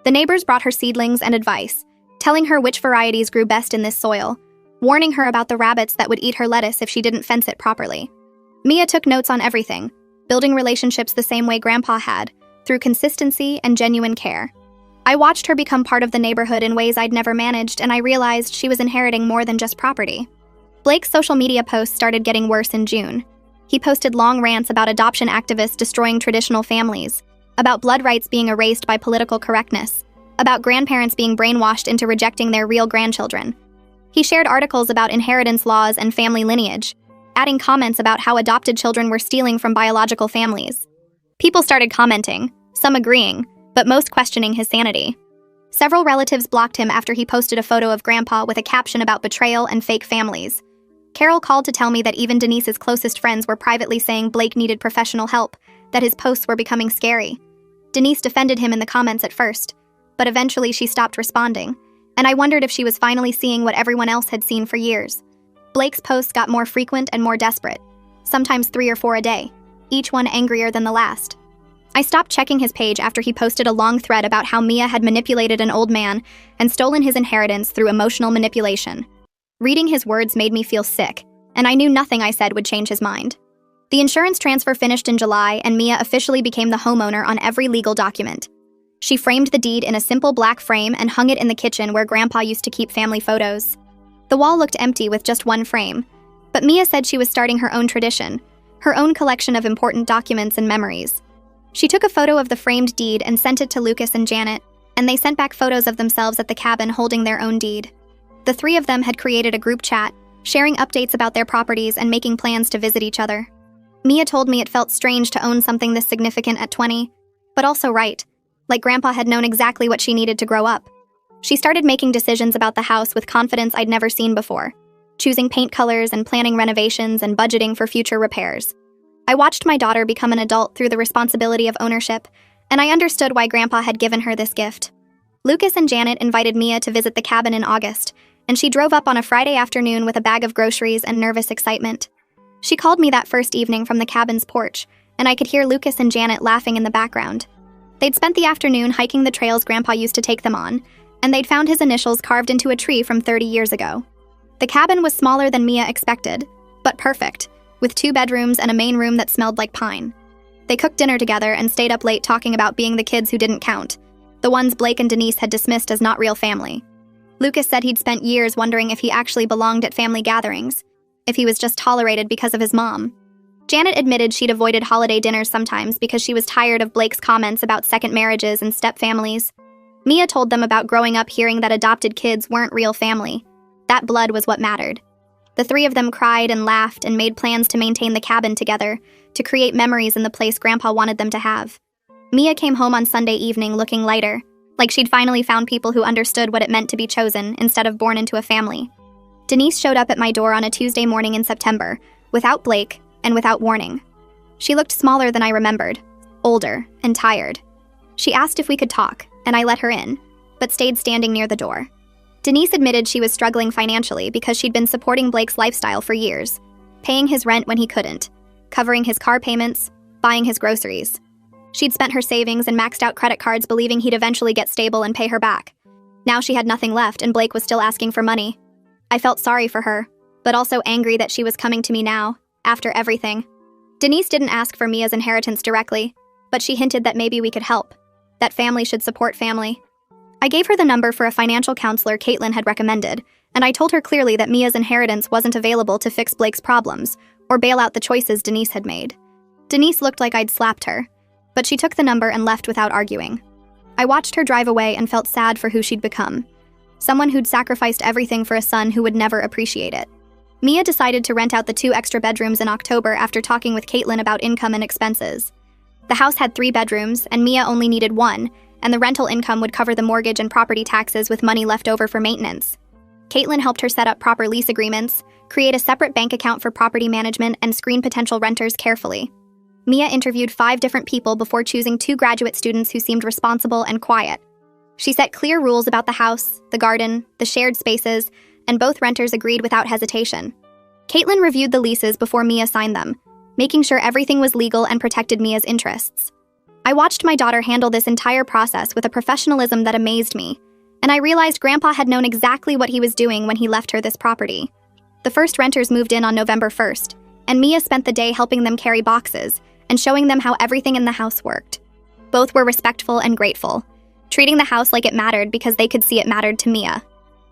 Speaker 1: The neighbors brought her seedlings and advice, telling her which varieties grew best in this soil, warning her about the rabbits that would eat her lettuce if she didn't fence it properly. Mia took notes on everything, building relationships the same way Grandpa had, through consistency and genuine care. I watched her become part of the neighborhood in ways I'd never managed, and I realized she was inheriting more than just property. Blake's social media posts started getting worse in June. He posted long rants about adoption activists destroying traditional families, about blood rights being erased by political correctness, about grandparents being brainwashed into rejecting their real grandchildren. He shared articles about inheritance laws and family lineage, adding comments about how adopted children were stealing from biological families. People started commenting, some agreeing, but most questioning his sanity. Several relatives blocked him after he posted a photo of Grandpa with a caption about betrayal and fake families. Carol called to tell me that even Denise's closest friends were privately saying Blake needed professional help, that his posts were becoming scary. Denise defended him in the comments at first, but eventually she stopped responding, and I wondered if she was finally seeing what everyone else had seen for years. Blake's posts got more frequent and more desperate. sometimes 3 or 4 a day, each one angrier than the last. I stopped checking his page after he posted a long thread about how Mia had manipulated an old man and stolen his inheritance through emotional manipulation. Reading his words made me feel sick, and I knew nothing I said would change his mind. The insurance transfer finished in July, and Mia officially became the homeowner on every legal document. She framed the deed in a simple black frame and hung it in the kitchen where Grandpa used to keep family photos. The wall looked empty with just one frame, but Mia said she was starting her own tradition, her own collection of important documents and memories. She took a photo of the framed deed and sent it to Lucas and Janet, and they sent back photos of themselves at the cabin holding their own deed. The three of them had created a group chat, sharing updates about their properties and making plans to visit each other. Mia told me it felt strange to own something this significant at 20, but also right, like Grandpa had known exactly what she needed to grow up. She started making decisions about the house with confidence I'd never seen before, choosing paint colors and planning renovations and budgeting for future repairs. I watched my daughter become an adult through the responsibility of ownership, and I understood why Grandpa had given her this gift. Lucas and Janet invited Mia to visit the cabin in August, and she drove up on a Friday afternoon with a bag of groceries and nervous excitement. She called me that first evening from the cabin's porch, and I could hear Lucas and Janet laughing in the background. They'd spent the afternoon hiking the trails Grandpa used to take them on, and they'd found his initials carved into a tree from 30 years ago. The cabin was smaller than Mia expected, but perfect, with 2 bedrooms and a main room that smelled like pine. They cooked dinner together and stayed up late talking about being the kids who didn't count, the ones Blake and Denise had dismissed as not real family. Lucas said he'd spent years wondering if he actually belonged at family gatherings, if he was just tolerated because of his mom. Janet admitted she'd avoided holiday dinners sometimes because she was tired of Blake's comments about second marriages and step-families. Mia told them about growing up hearing that adopted kids weren't real family. That blood was what mattered. The three of them cried and laughed and made plans to maintain the cabin together, to create memories in the place Grandpa wanted them to have. Mia came home on Sunday evening looking lighter, like she'd finally found people who understood what it meant to be chosen instead of born into a family. Denise showed up at my door on a Tuesday morning in September, without Blake and without warning. She looked smaller than I remembered, older and tired. She asked if we could talk, and I let her in, but stayed standing near the door. Denise admitted she was struggling financially because she'd been supporting Blake's lifestyle for years, paying his rent when he couldn't, covering his car payments, buying his groceries. She'd spent her savings and maxed out credit cards believing he'd eventually get stable and pay her back. Now she had nothing left and Blake was still asking for money. I felt sorry for her, but also angry that she was coming to me now, after everything. Denise didn't ask for Mia's inheritance directly, but she hinted that maybe we could help, that family should support family. I gave her the number for a financial counselor Caitlin had recommended, and I told her clearly that Mia's inheritance wasn't available to fix Blake's problems or bail out the choices Denise had made. Denise looked like I'd slapped her, but she took the number and left without arguing. I watched her drive away and felt sad for who she'd become, someone who'd sacrificed everything for a son who would never appreciate it. Mia decided to rent out the 2 extra bedrooms in October after talking with Caitlin about income and expenses. The house had 3 bedrooms, and Mia only needed 1, and the rental income would cover the mortgage and property taxes with money left over for maintenance. Caitlin helped her set up proper lease agreements, create a separate bank account for property management, and screen potential renters carefully. Mia interviewed 5 different people before choosing 2 graduate students who seemed responsible and quiet. She set clear rules about the house, the garden, the shared spaces, and both renters agreed without hesitation. Caitlin reviewed the leases before Mia signed them, making sure everything was legal and protected Mia's interests. I watched my daughter handle this entire process with a professionalism that amazed me, and I realized Grandpa had known exactly what he was doing when he left her this property. The first renters moved in on November 1st, and Mia spent the day helping them carry boxes and showing them how everything in the house worked. Both were respectful and grateful, treating the house like it mattered because they could see it mattered to Mia.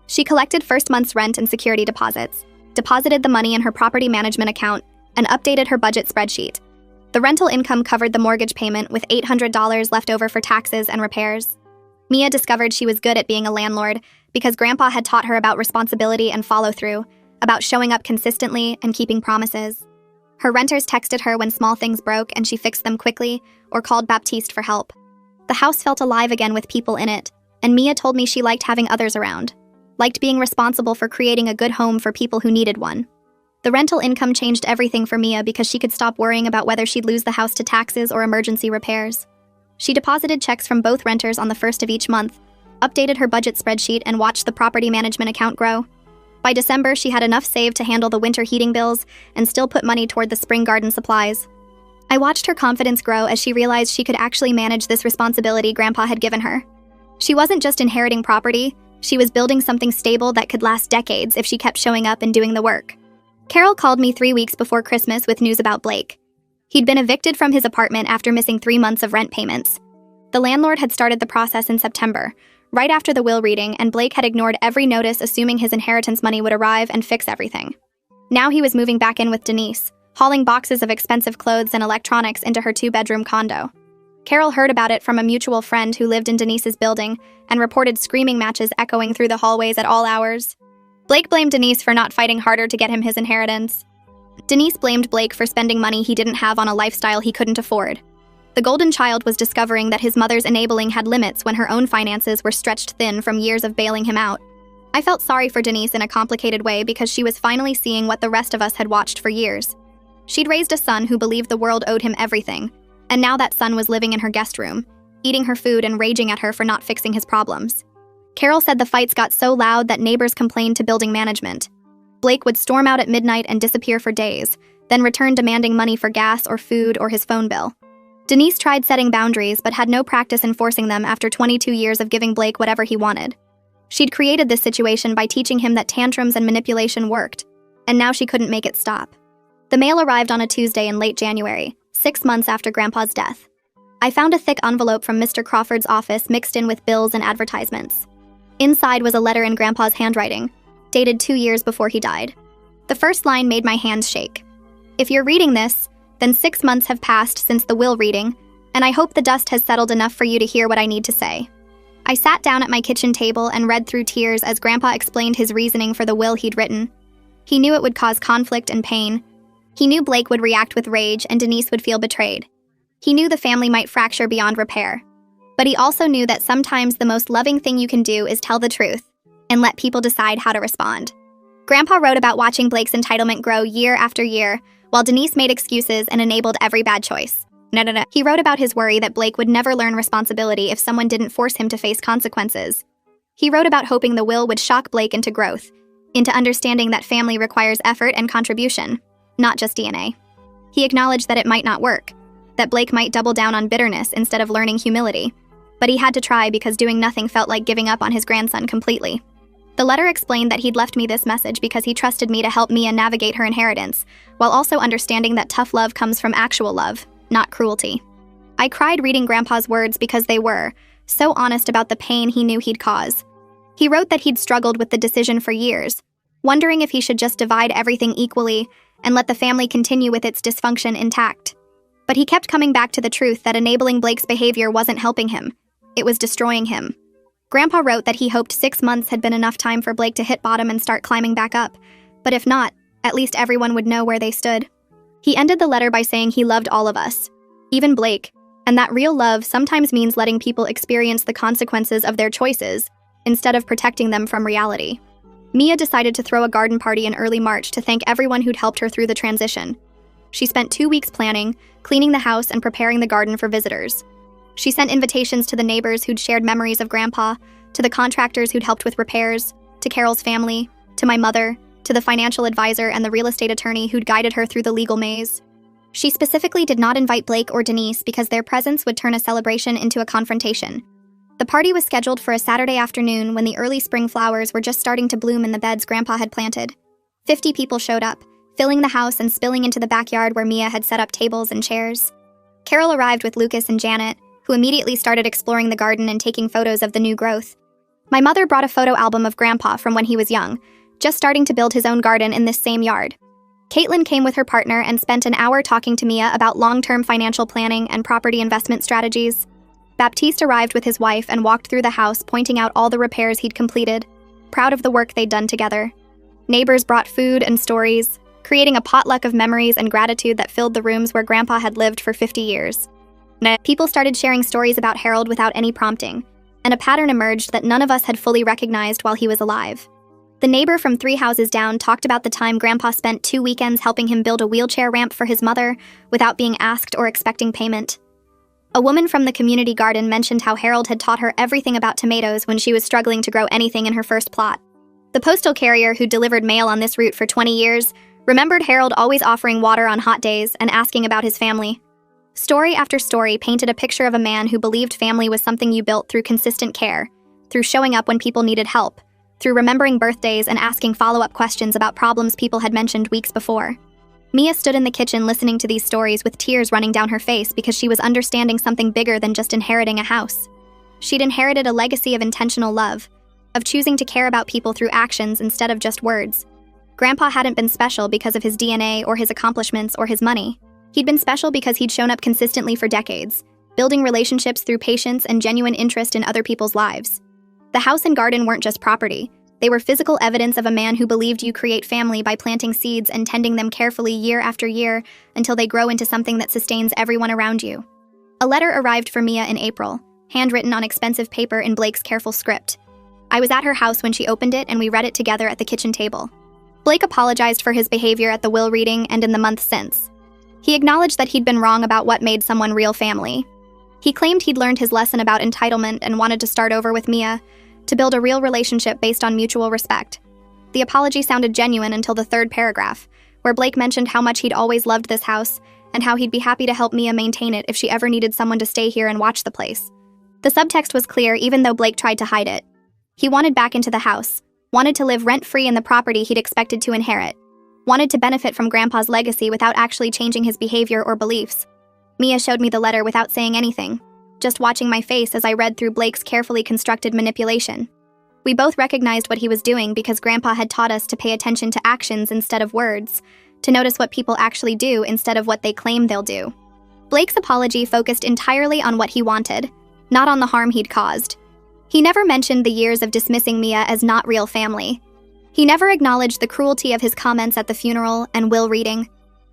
Speaker 1: She collected first month's rent and security deposits, deposited the money in her property management account, and updated her budget spreadsheet. The rental income covered the mortgage payment with $800 left over for taxes and repairs. Mia discovered she was good at being a landlord because Grandpa had taught her about responsibility and follow-through, about showing up consistently and keeping promises. Her renters texted her when small things broke and she fixed them quickly or called Baptiste for help. The house felt alive again with people in it, and Mia told me she liked having others around, liked being responsible for creating a good home for people who needed one. The rental income changed everything for Mia because she could stop worrying about whether she'd lose the house to taxes or emergency repairs. She deposited checks from both renters on the 1st of each month, updated her budget spreadsheet, and watched the property management account grow. By December, she had enough saved to handle the winter heating bills and still put money toward the spring garden supplies. I watched her confidence grow as she realized she could actually manage this responsibility Grandpa had given her. She wasn't just inheriting property, she was building something stable that could last decades if she kept showing up and doing the work. Carol called me 3 weeks before Christmas with news about Blake. He'd been evicted from his apartment after missing 3 months of rent payments. The landlord had started the process in September, right after the will reading, and Blake had ignored every notice, assuming his inheritance money would arrive and fix everything. Now he was moving back in with Denise, hauling boxes of expensive clothes and electronics into her 2-bedroom condo. Carol heard about it from a mutual friend who lived in Denise's building and reported screaming matches echoing through the hallways at all hours. Blake blamed Denise for not fighting harder to get him his inheritance. Denise blamed Blake for spending money he didn't have on a lifestyle he couldn't afford. The golden child was discovering that his mother's enabling had limits when her own finances were stretched thin from years of bailing him out. I felt sorry for Denise in a complicated way because she was finally seeing what the rest of us had watched for years. She'd raised a son who believed the world owed him everything, and now that son was living in her guest room, eating her food and raging at her for not fixing his problems. Carol said the fights got so loud that neighbors complained to building management. Blake would storm out at midnight and disappear for days, then return demanding money for gas or food or his phone bill. Denise tried setting boundaries but had no practice enforcing them after 22 years of giving Blake whatever he wanted. She'd created this situation by teaching him that tantrums and manipulation worked, and now she couldn't make it stop. The mail arrived on a Tuesday in late January, 6 months after Grandpa's death. I found a thick envelope from Mr. Crawford's office mixed in with bills and advertisements. Inside was a letter in Grandpa's handwriting, dated 2 years before he died. The first line made my hands shake. If you're reading this, then 6 months have passed since the will reading, and I hope the dust has settled enough for you to hear what I need to say. I sat down at my kitchen table and read through tears as Grandpa explained his reasoning for the will he'd written. He knew it would cause conflict and pain. He knew Blake would react with rage and Denise would feel betrayed. He knew the family might fracture beyond repair. But he also knew that sometimes the most loving thing you can do is tell the truth and let people decide how to respond. Grandpa wrote about watching Blake's entitlement grow year after year, while Denise made excuses and enabled every bad choice. No. He wrote about his worry that Blake would never learn responsibility if someone didn't force him to face consequences. He wrote about hoping the will would shock Blake into growth, into understanding that family requires effort and contribution, not just DNA. He acknowledged that it might not work, that Blake might double down on bitterness instead of learning humility, but he had to try because doing nothing felt like giving up on his grandson completely. The letter explained that he'd left me this message because he trusted me to help Mia navigate her inheritance, while also understanding that tough love comes from actual love, not cruelty. I cried reading Grandpa's words because they were so honest about the pain he knew he'd cause. He wrote that he'd struggled with the decision for years, wondering if he should just divide everything equally and let the family continue with its dysfunction intact. But he kept coming back to the truth that enabling Blake's behavior wasn't helping him. It was destroying him. Grandpa wrote that he hoped 6 months had been enough time for Blake to hit bottom and start climbing back up, but if not, at least everyone would know where they stood. He ended the letter by saying he loved all of us, even Blake, and that real love sometimes means letting people experience the consequences of their choices instead of protecting them from reality. Mia decided to throw a garden party in early March to thank everyone who'd helped her through the transition. She spent 2 weeks planning, cleaning the house and preparing the garden for visitors. She sent invitations to the neighbors who'd shared memories of Grandpa, to the contractors who'd helped with repairs, to Carol's family, to my mother, to the financial advisor and the real estate attorney who'd guided her through the legal maze. She specifically did not invite Blake or Denise because their presence would turn a celebration into a confrontation. The party was scheduled for a Saturday afternoon when the early spring flowers were just starting to bloom in the beds Grandpa had planted. 50 people showed up, filling the house and spilling into the backyard where Mia had set up tables and chairs. Carol arrived with Lucas and Janet, who immediately started exploring the garden and taking photos of the new growth. My mother brought a photo album of Grandpa from when he was young, just starting to build his own garden in this same yard. Caitlin came with her partner and spent an hour talking to Mia about long-term financial planning and property investment strategies. Baptiste arrived with his wife and walked through the house, pointing out all the repairs he'd completed, proud of the work they'd done together. Neighbors brought food and stories, creating a potluck of memories and gratitude that filled the rooms where Grandpa had lived for 50 years. People started sharing stories about Harold without any prompting, and a pattern emerged that none of us had fully recognized while he was alive. The neighbor from 3 houses down talked about the time Grandpa spent 2 weekends helping him build a wheelchair ramp for his mother without being asked or expecting payment. A woman from the community garden mentioned how Harold had taught her everything about tomatoes when she was struggling to grow anything in her first plot. The postal carrier who delivered mail on this route for 20 years remembered Harold always offering water on hot days and asking about his family. Story after story painted a picture of a man who believed family was something you built through consistent care, through showing up when people needed help, through remembering birthdays and asking follow-up questions about problems people had mentioned weeks before. Mia stood in the kitchen listening to these stories with tears running down her face because she was understanding something bigger than just inheriting a house. She'd inherited a legacy of intentional love, of choosing to care about people through actions instead of just words. Grandpa hadn't been special because of his DNA or his accomplishments or his money. He'd been special because he'd shown up consistently for decades, building relationships through patience and genuine interest in other people's lives. The house and garden weren't just property. They were physical evidence of a man who believed you create family by planting seeds and tending them carefully year after year until they grow into something that sustains everyone around you. A letter arrived for Mia in April, handwritten on expensive paper in Blake's careful script. I was at her house when she opened it and we read it together at the kitchen table. Blake apologized for his behavior at the will reading and in the month since. He acknowledged that he'd been wrong about what made someone real family. He claimed he'd learned his lesson about entitlement and wanted to start over with Mia, to build a real relationship based on mutual respect. The apology sounded genuine until the third paragraph, where Blake mentioned how much he'd always loved this house and how he'd be happy to help Mia maintain it if she ever needed someone to stay here and watch the place. The subtext was clear even though Blake tried to hide it. He wanted back into the house, wanted to live rent-free in the property he'd expected to inherit, wanted to benefit from Grandpa's legacy without actually changing his behavior or beliefs. Mia showed me the letter without saying anything, just watching my face as I read through Blake's carefully constructed manipulation. We both recognized what he was doing because Grandpa had taught us to pay attention to actions instead of words, to notice what people actually do instead of what they claim they'll do. Blake's apology focused entirely on what he wanted, not on the harm he'd caused. He never mentioned the years of dismissing Mia as not real family. He never acknowledged the cruelty of his comments at the funeral and will reading.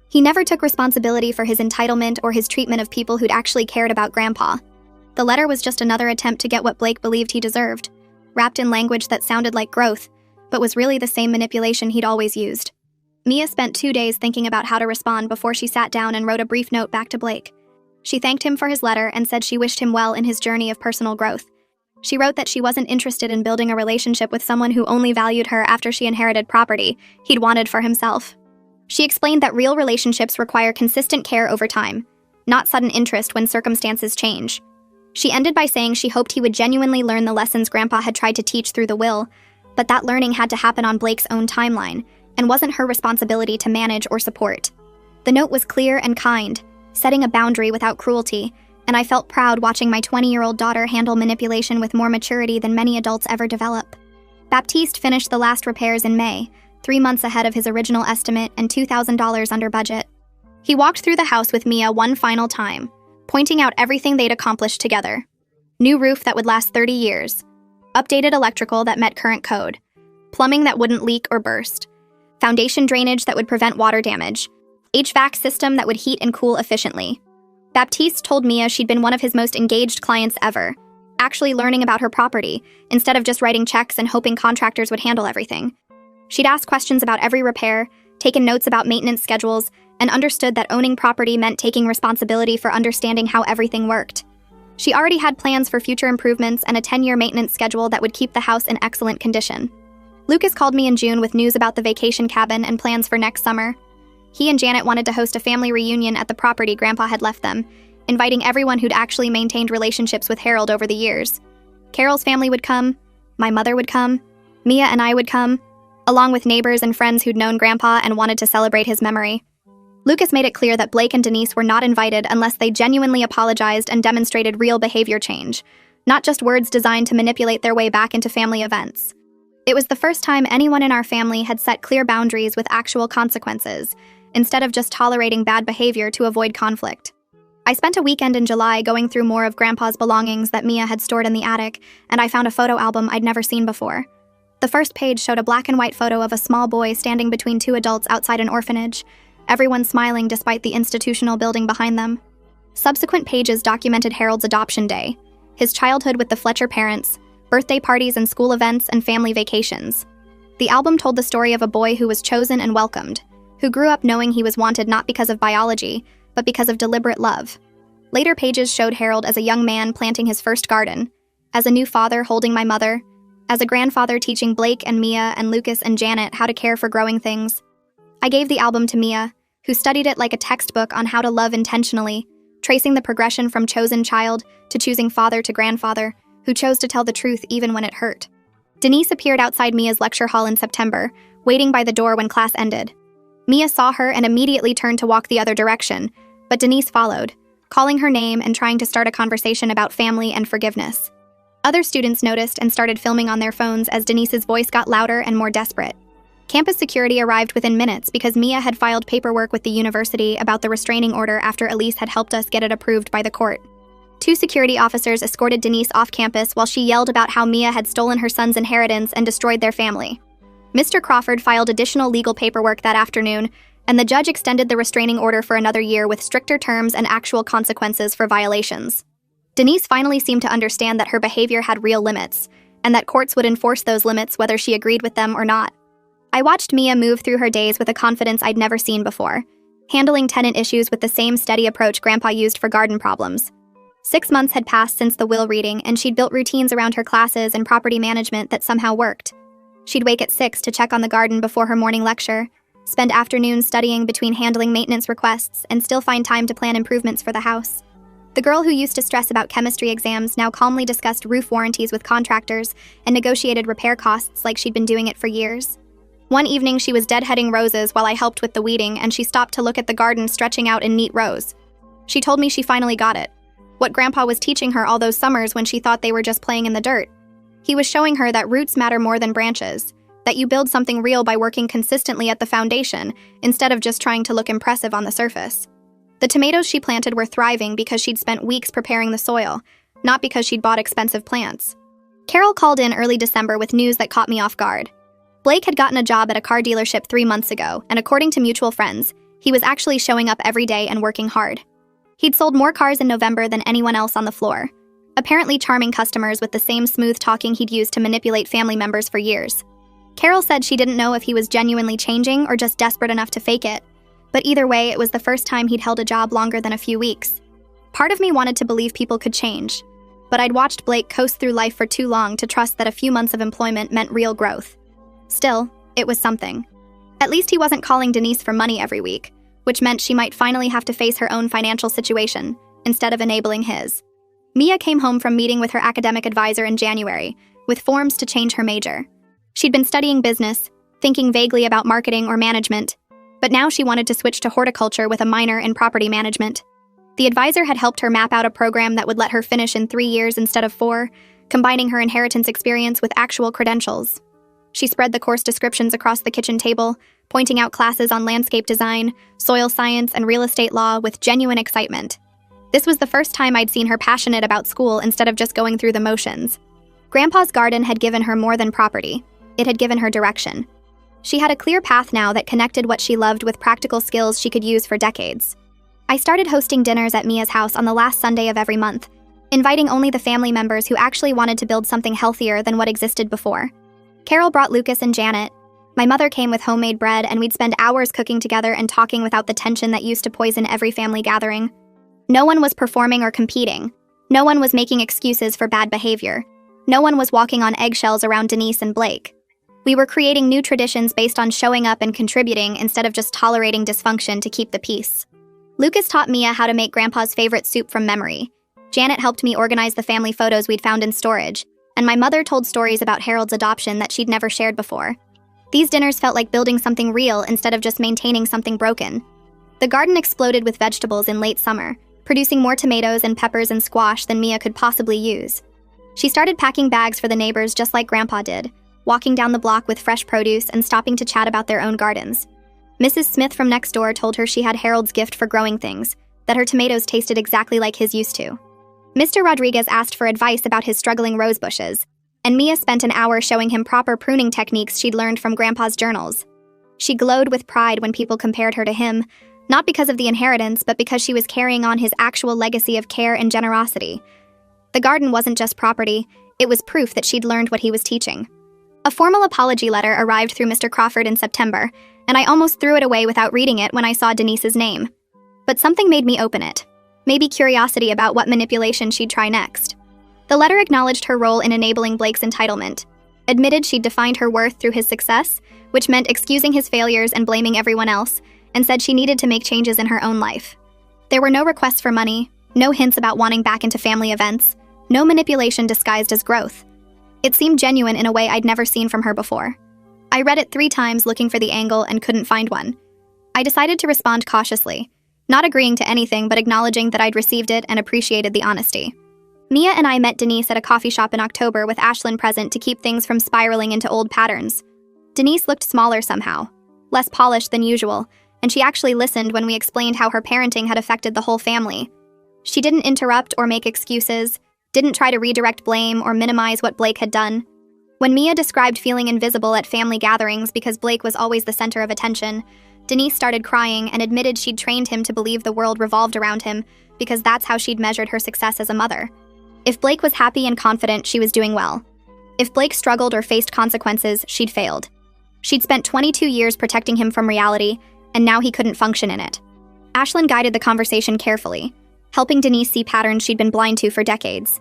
Speaker 1: He never took responsibility for his entitlement or his treatment of people who'd actually cared about Grandpa. The letter was just another attempt to get what Blake believed he deserved, wrapped in language that sounded like growth, but was really the same manipulation he'd always used. Mia spent 2 days thinking about how to respond before she sat down and wrote a brief note back to Blake. She thanked him for his letter and said she wished him well in his journey of personal growth. She wrote that she wasn't interested in building a relationship with someone who only valued her after she inherited property he'd wanted for himself. She explained that real relationships require consistent care over time, not sudden interest when circumstances change. She ended by saying she hoped he would genuinely learn the lessons Grandpa had tried to teach through the will, but that learning had to happen on Blake's own timeline and wasn't her responsibility to manage or support. The note was clear and kind, setting a boundary without cruelty, and I felt proud watching my 20-year-old daughter handle manipulation with more maturity than many adults ever develop. Baptiste finished the last repairs in May, 3 months ahead of his original estimate and $2,000 under budget. He walked through the house with Mia one final time, pointing out everything they'd accomplished together. New roof that would last 30 years, updated electrical that met current code, plumbing that wouldn't leak or burst, foundation drainage that would prevent water damage, HVAC system that would heat and cool efficiently. Baptiste told Mia she'd been one of his most engaged clients ever, actually learning about her property, instead of just writing checks and hoping contractors would handle everything. She'd asked questions about every repair, taken notes about maintenance schedules, and understood that owning property meant taking responsibility for understanding how everything worked. She already had plans for future improvements and a 10-year maintenance schedule that would keep the house in excellent condition. Lucas called me in June with news about the vacation cabin and plans for next summer. He and Janet wanted to host a family reunion at the property Grandpa had left them, inviting everyone who'd actually maintained relationships with Harold over the years. Carol's family would come, my mother would come, Mia and I would come, along with neighbors and friends who'd known Grandpa and wanted to celebrate his memory. Lucas made it clear that Blake and Denise were not invited unless they genuinely apologized and demonstrated real behavior change, not just words designed to manipulate their way back into family events. It was the first time anyone in our family had set clear boundaries with actual consequences, instead of just tolerating bad behavior to avoid conflict. I spent a weekend in July going through more of Grandpa's belongings that Mia had stored in the attic, and I found a photo album I'd never seen before. The first page showed a black and white photo of a small boy standing between 2 adults outside an orphanage, everyone smiling despite the institutional building behind them. Subsequent pages documented Harold's adoption day, his childhood with the Fletcher parents, birthday parties and school events and family vacations. The album told the story of a boy who was chosen and welcomed, who grew up knowing he was wanted not because of biology, but because of deliberate love. Later pages showed Harold as a young man planting his first garden, as a new father holding my mother, as a grandfather teaching Blake and Mia and Lucas and Janet how to care for growing things. I gave the album to Mia, who studied it like a textbook on how to love intentionally, tracing the progression from chosen child to choosing father to grandfather, who chose to tell the truth even when it hurt. Denise appeared outside Mia's lecture hall in September, waiting by the door when class ended. Mia saw her and immediately turned to walk the other direction, but Denise followed, calling her name and trying to start a conversation about family and forgiveness. Other students noticed and started filming on their phones as Denise's voice got louder and more desperate. Campus security arrived within minutes because Mia had filed paperwork with the university about the restraining order after Elise had helped us get it approved by the court. 2 security officers escorted Denise off campus while she yelled about how Mia had stolen her son's inheritance and destroyed their family. Mr. Crawford filed additional legal paperwork that afternoon, and the judge extended the restraining order for another year with stricter terms and actual consequences for violations. Denise finally seemed to understand that her behavior had real limits, and that courts would enforce those limits whether she agreed with them or not. I watched Mia move through her days with a confidence I'd never seen before, handling tenant issues with the same steady approach Grandpa used for garden problems. 6 months had passed since the will reading, and she'd built routines around her classes and property management that somehow worked. She'd wake at 6 to check on the garden before her morning lecture, spend afternoons studying between handling maintenance requests, and still find time to plan improvements for the house. The girl who used to stress about chemistry exams now calmly discussed roof warranties with contractors and negotiated repair costs like she'd been doing it for years. One evening, she was deadheading roses while I helped with the weeding, and she stopped to look at the garden stretching out in neat rows. She told me she finally got it. What Grandpa was teaching her all those summers when she thought they were just playing in the dirt. He was showing her that roots matter more than branches, that you build something real by working consistently at the foundation instead of just trying to look impressive on the surface. The tomatoes she planted were thriving because she'd spent weeks preparing the soil, not because she'd bought expensive plants. Carol called in early December with news that caught me off guard. Blake had gotten a job at a car dealership 3 months ago, and according to mutual friends, he was actually showing up every day and working hard. He'd sold more cars in November than anyone else on the floor, apparently charming customers with the same smooth talking he'd used to manipulate family members for years. Carol said she didn't know if he was genuinely changing or just desperate enough to fake it, but either way, it was the first time he'd held a job longer than a few weeks. Part of me wanted to believe people could change, but I'd watched Blake coast through life for too long to trust that a few months of employment meant real growth. Still, it was something. At least he wasn't calling Denise for money every week, which meant she might finally have to face her own financial situation, instead of enabling his. Mia came home from meeting with her academic advisor in January, with forms to change her major. She'd been studying business, thinking vaguely about marketing or management, but now she wanted to switch to horticulture with a minor in property management. The advisor had helped her map out a program that would let her finish in 3 years instead of 4, combining her inheritance experience with actual credentials. She spread the course descriptions across the kitchen table, pointing out classes on landscape design, soil science, and real estate law with genuine excitement. This was the first time I'd seen her passionate about school instead of just going through the motions. Grandpa's garden had given her more than property. It had given her direction. She had a clear path now that connected what she loved with practical skills she could use for decades. I started hosting dinners at Mia's house on the last Sunday of every month, inviting only the family members who actually wanted to build something healthier than what existed before. Carol brought Lucas and Janet. My mother came with homemade bread, and we'd spend hours cooking together and talking without the tension that used to poison every family gathering. No one was performing or competing. No one was making excuses for bad behavior. No one was walking on eggshells around Denise and Blake. We were creating new traditions based on showing up and contributing instead of just tolerating dysfunction to keep the peace. Lucas taught Mia how to make Grandpa's favorite soup from memory. Janet helped me organize the family photos we'd found in storage, and my mother told stories about Harold's adoption that she'd never shared before. These dinners felt like building something real instead of just maintaining something broken. The garden exploded with vegetables in late summer, producing more tomatoes and peppers and squash than Mia could possibly use. She started packing bags for the neighbors just like Grandpa did, walking down the block with fresh produce and stopping to chat about their own gardens. Mrs. Smith from next door told her she had Harold's gift for growing things, that her tomatoes tasted exactly like his used to. Mr. Rodriguez asked for advice about his struggling rose bushes, and Mia spent an hour showing him proper pruning techniques she'd learned from Grandpa's journals. She glowed with pride when people compared her to him, not because of the inheritance, but because she was carrying on his actual legacy of care and generosity. The garden wasn't just property, it was proof that she'd learned what he was teaching. A formal apology letter arrived through Mr. Crawford in September, and I almost threw it away without reading it when I saw Denise's name. But something made me open it. Maybe curiosity about what manipulation she'd try next. The letter acknowledged her role in enabling Blake's entitlement. admitted she'd defined her worth through his success, which meant excusing his failures and blaming everyone else, and said she needed to make changes in her own life. There were no requests for money, no hints about wanting back into family events, no manipulation disguised as growth. It seemed genuine in a way I'd never seen from her before. I read it 3 times looking for the angle and couldn't find one. I decided to respond cautiously, not agreeing to anything but acknowledging that I'd received it and appreciated the honesty. Mia and I met Denise at a coffee shop in October with Ashlyn present to keep things from spiraling into old patterns. Denise looked smaller somehow, less polished than usual, and she actually listened when we explained how her parenting had affected the whole family. She didn't interrupt or make excuses, didn't try to redirect blame or minimize what Blake had done. When Mia described feeling invisible at family gatherings because Blake was always the center of attention, Denise started crying and admitted she'd trained him to believe the world revolved around him because that's how she'd measured her success as a mother. If Blake was happy and confident, she was doing well. If Blake struggled or faced consequences, she'd failed. She'd spent 22 years protecting him from reality, and now he couldn't function in it. Ashlyn guided the conversation carefully, helping Denise see patterns she'd been blind to for decades.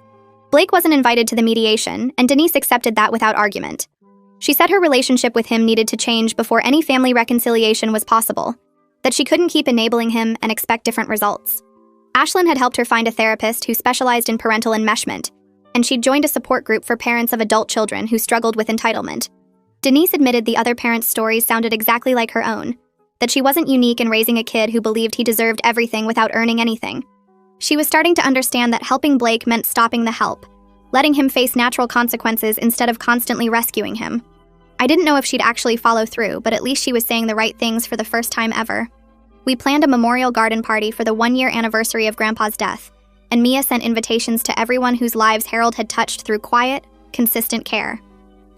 Speaker 1: Blake wasn't invited to the mediation, and Denise accepted that without argument. She said her relationship with him needed to change before any family reconciliation was possible, that she couldn't keep enabling him and expect different results. Ashlyn had helped her find a therapist who specialized in parental enmeshment, and she'd joined a support group for parents of adult children who struggled with entitlement. Denise admitted the other parents' stories sounded exactly like her own, that she wasn't unique in raising a kid who believed he deserved everything without earning anything. She was starting to understand that helping Blake meant stopping the help, letting him face natural consequences instead of constantly rescuing him. I didn't know if she'd actually follow through, but at least she was saying the right things for the first time ever. We planned a memorial garden party for the 1-year anniversary of Grandpa's death, and Mia sent invitations to everyone whose lives Harold had touched through quiet, consistent care.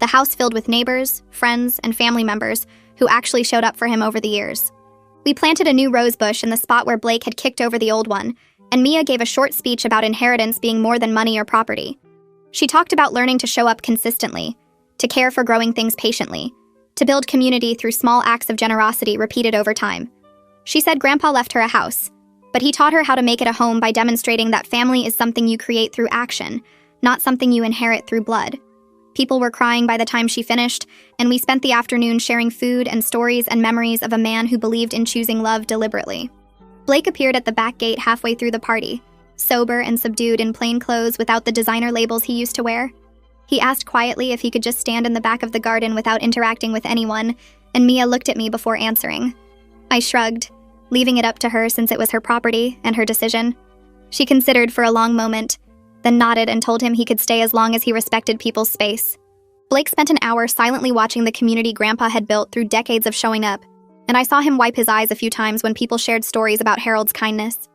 Speaker 1: The house filled with neighbors, friends, and family members who actually showed up for him over the years. We planted a new rose bush in the spot where Blake had kicked over the old one, and Mia gave a short speech about inheritance being more than money or property. She talked about learning to show up consistently, to care for growing things patiently, to build community through small acts of generosity repeated over time. She said Grandpa left her a house, but he taught her how to make it a home by demonstrating that family is something you create through action, not something you inherit through blood. People were crying by the time she finished, and we spent the afternoon sharing food and stories and memories of a man who believed in choosing love deliberately. Blake appeared at the back gate halfway through the party, sober and subdued in plain clothes without the designer labels he used to wear. He asked quietly if he could just stand in the back of the garden without interacting with anyone, and Mia looked at me before answering. I shrugged, leaving it up to her since it was her property and her decision. She considered for a long moment, then nodded and told him he could stay as long as he respected people's space. Blake spent an hour silently watching the community Grandpa had built through decades of showing up, and I saw him wipe his eyes a few times when people shared stories about Harold's kindness.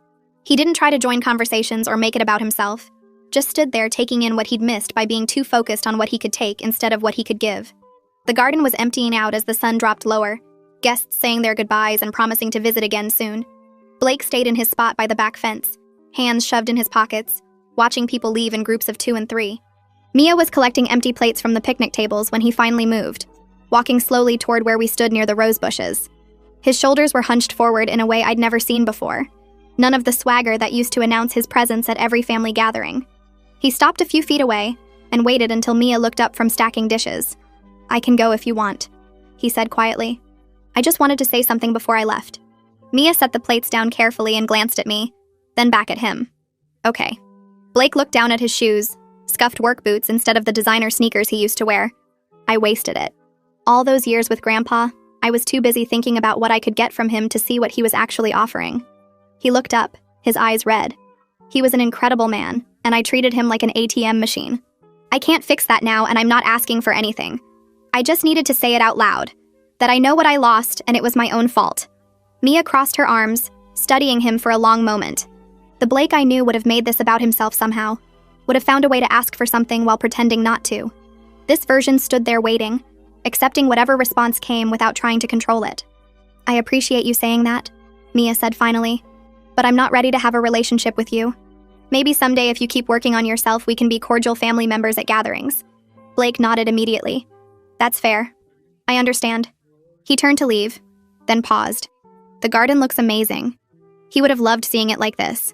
Speaker 1: He didn't try to join conversations or make it about himself, just stood there taking in what he'd missed by being too focused on what he could take instead of what he could give. The garden was emptying out as the sun dropped lower, guests saying their goodbyes and promising to visit again soon. Blake stayed in his spot by the back fence, hands shoved in his pockets, watching people leave in groups of 2 and 3. Mia was collecting empty plates from the picnic tables when he finally moved, walking slowly toward where we stood near the rose bushes. His shoulders were hunched forward in a way I'd never seen before, none of the swagger that used to announce his presence at every family gathering. He stopped a few feet away and waited until Mia looked up from stacking dishes. "I can go if you want," he said quietly. "I just wanted to say something before I left." Mia set the plates down carefully and glanced at me, then back at him. "Okay." Blake looked down at his shoes, scuffed work boots instead of the designer sneakers he used to wear. I wasted it. All those years with Grandpa, I was too busy thinking about what I could get from him to see what he was actually offering. He looked up, his eyes red. He was an incredible man, and I treated him like an ATM machine. I can't fix that now, and I'm not asking for anything. I just needed to say it out loud, that I know what I lost and it was my own fault. Mia crossed her arms, studying him for a long moment. The Blake I knew would have made this about himself somehow, would have found a way to ask for something while pretending not to. This version stood there waiting, accepting whatever response came without trying to control it. "I appreciate you saying that," Mia said finally, "but I'm not ready to have a relationship with you. Maybe someday if you keep working on yourself, we can be cordial family members at gatherings." Blake nodded immediately. "That's fair. I understand." He turned to leave, then paused. "The garden looks amazing." He would have loved seeing it like this.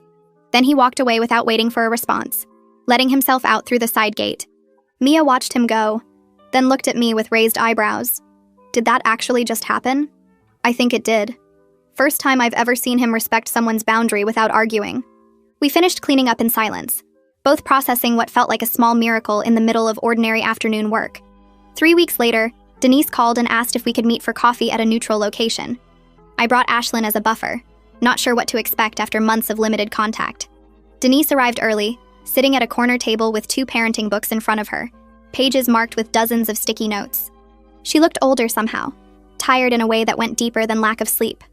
Speaker 1: Then he walked away without waiting for a response, letting himself out through the side gate. Mia watched him go, then looked at me with raised eyebrows. Did that actually just happen? I think it did. First time I've ever seen him respect someone's boundary without arguing. We finished cleaning up in silence, both processing what felt like a small miracle in the middle of ordinary afternoon work. 3 weeks later, Denise called and asked if we could meet for coffee at a neutral location. I brought Ashlyn as a buffer, not sure what to expect after months of limited contact. Denise arrived early, sitting at a corner table with 2 parenting books in front of her, pages marked with dozens of sticky notes. She looked older somehow, tired in a way that went deeper than lack of sleep.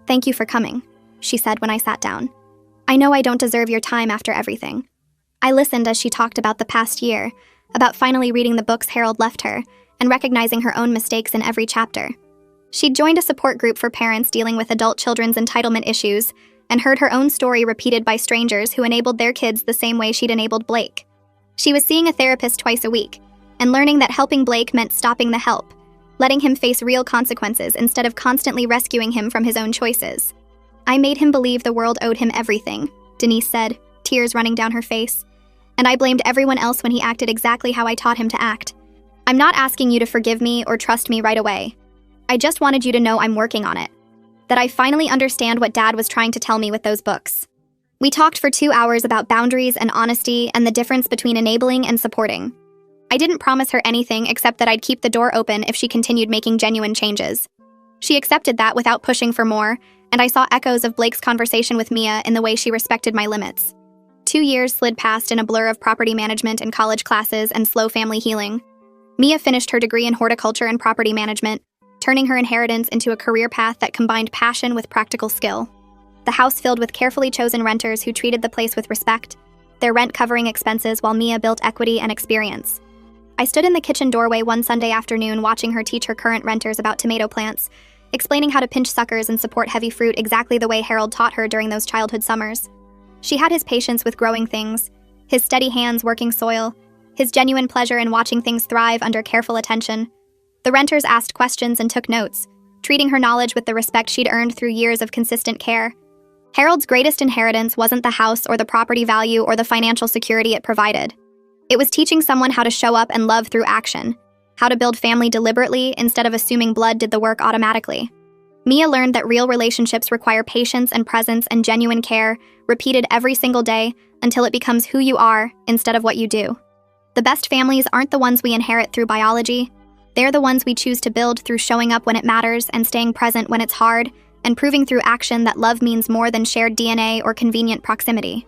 Speaker 1: "Thank you for coming," she said when I sat down. "I know I don't deserve your time after everything." I listened as she talked about the past year, about finally reading the books Harold left her, and recognizing her own mistakes in every chapter. She'd joined a support group for parents dealing with adult children's entitlement issues, and heard her own story repeated by strangers who enabled their kids the same way she'd enabled Blake. She was seeing a therapist twice a week, and learning that helping Blake meant stopping the help, letting him face real consequences instead of constantly rescuing him from his own choices. "I made him believe the world owed him everything," Denise said, tears running down her face. "And I blamed everyone else when he acted exactly how I taught him to act. I'm not asking you to forgive me or trust me right away. I just wanted you to know I'm working on it. That I finally understand what Dad was trying to tell me with those books." We talked for 2 hours about boundaries and honesty and the difference between enabling and supporting. I didn't promise her anything except that I'd keep the door open if she continued making genuine changes. She accepted that without pushing for more, and I saw echoes of Blake's conversation with Mia in the way she respected my limits. 2 years slid past in a blur of property management and college classes and slow family healing. Mia finished her degree in horticulture and property management, turning her inheritance into a career path that combined passion with practical skill. The house filled with carefully chosen renters who treated the place with respect, their rent covering expenses while Mia built equity and experience. I stood in the kitchen doorway one Sunday afternoon watching her teach her current renters about tomato plants, explaining how to pinch suckers and support heavy fruit exactly the way Harold taught her during those childhood summers. She had his patience with growing things, his steady hands working soil, his genuine pleasure in watching things thrive under careful attention. The renters asked questions and took notes, treating her knowledge with the respect she'd earned through years of consistent care. Harold's greatest inheritance wasn't the house or the property value or the financial security it provided. It was teaching someone how to show up and love through action, how to build family deliberately instead of assuming blood did the work automatically. Mia learned that real relationships require patience and presence and genuine care, repeated every single day until it becomes who you are instead of what you do. The best families aren't the ones we inherit through biology. They're the ones we choose to build through showing up when it matters and staying present when it's hard, and proving through action that love means more than shared DNA or convenient proximity.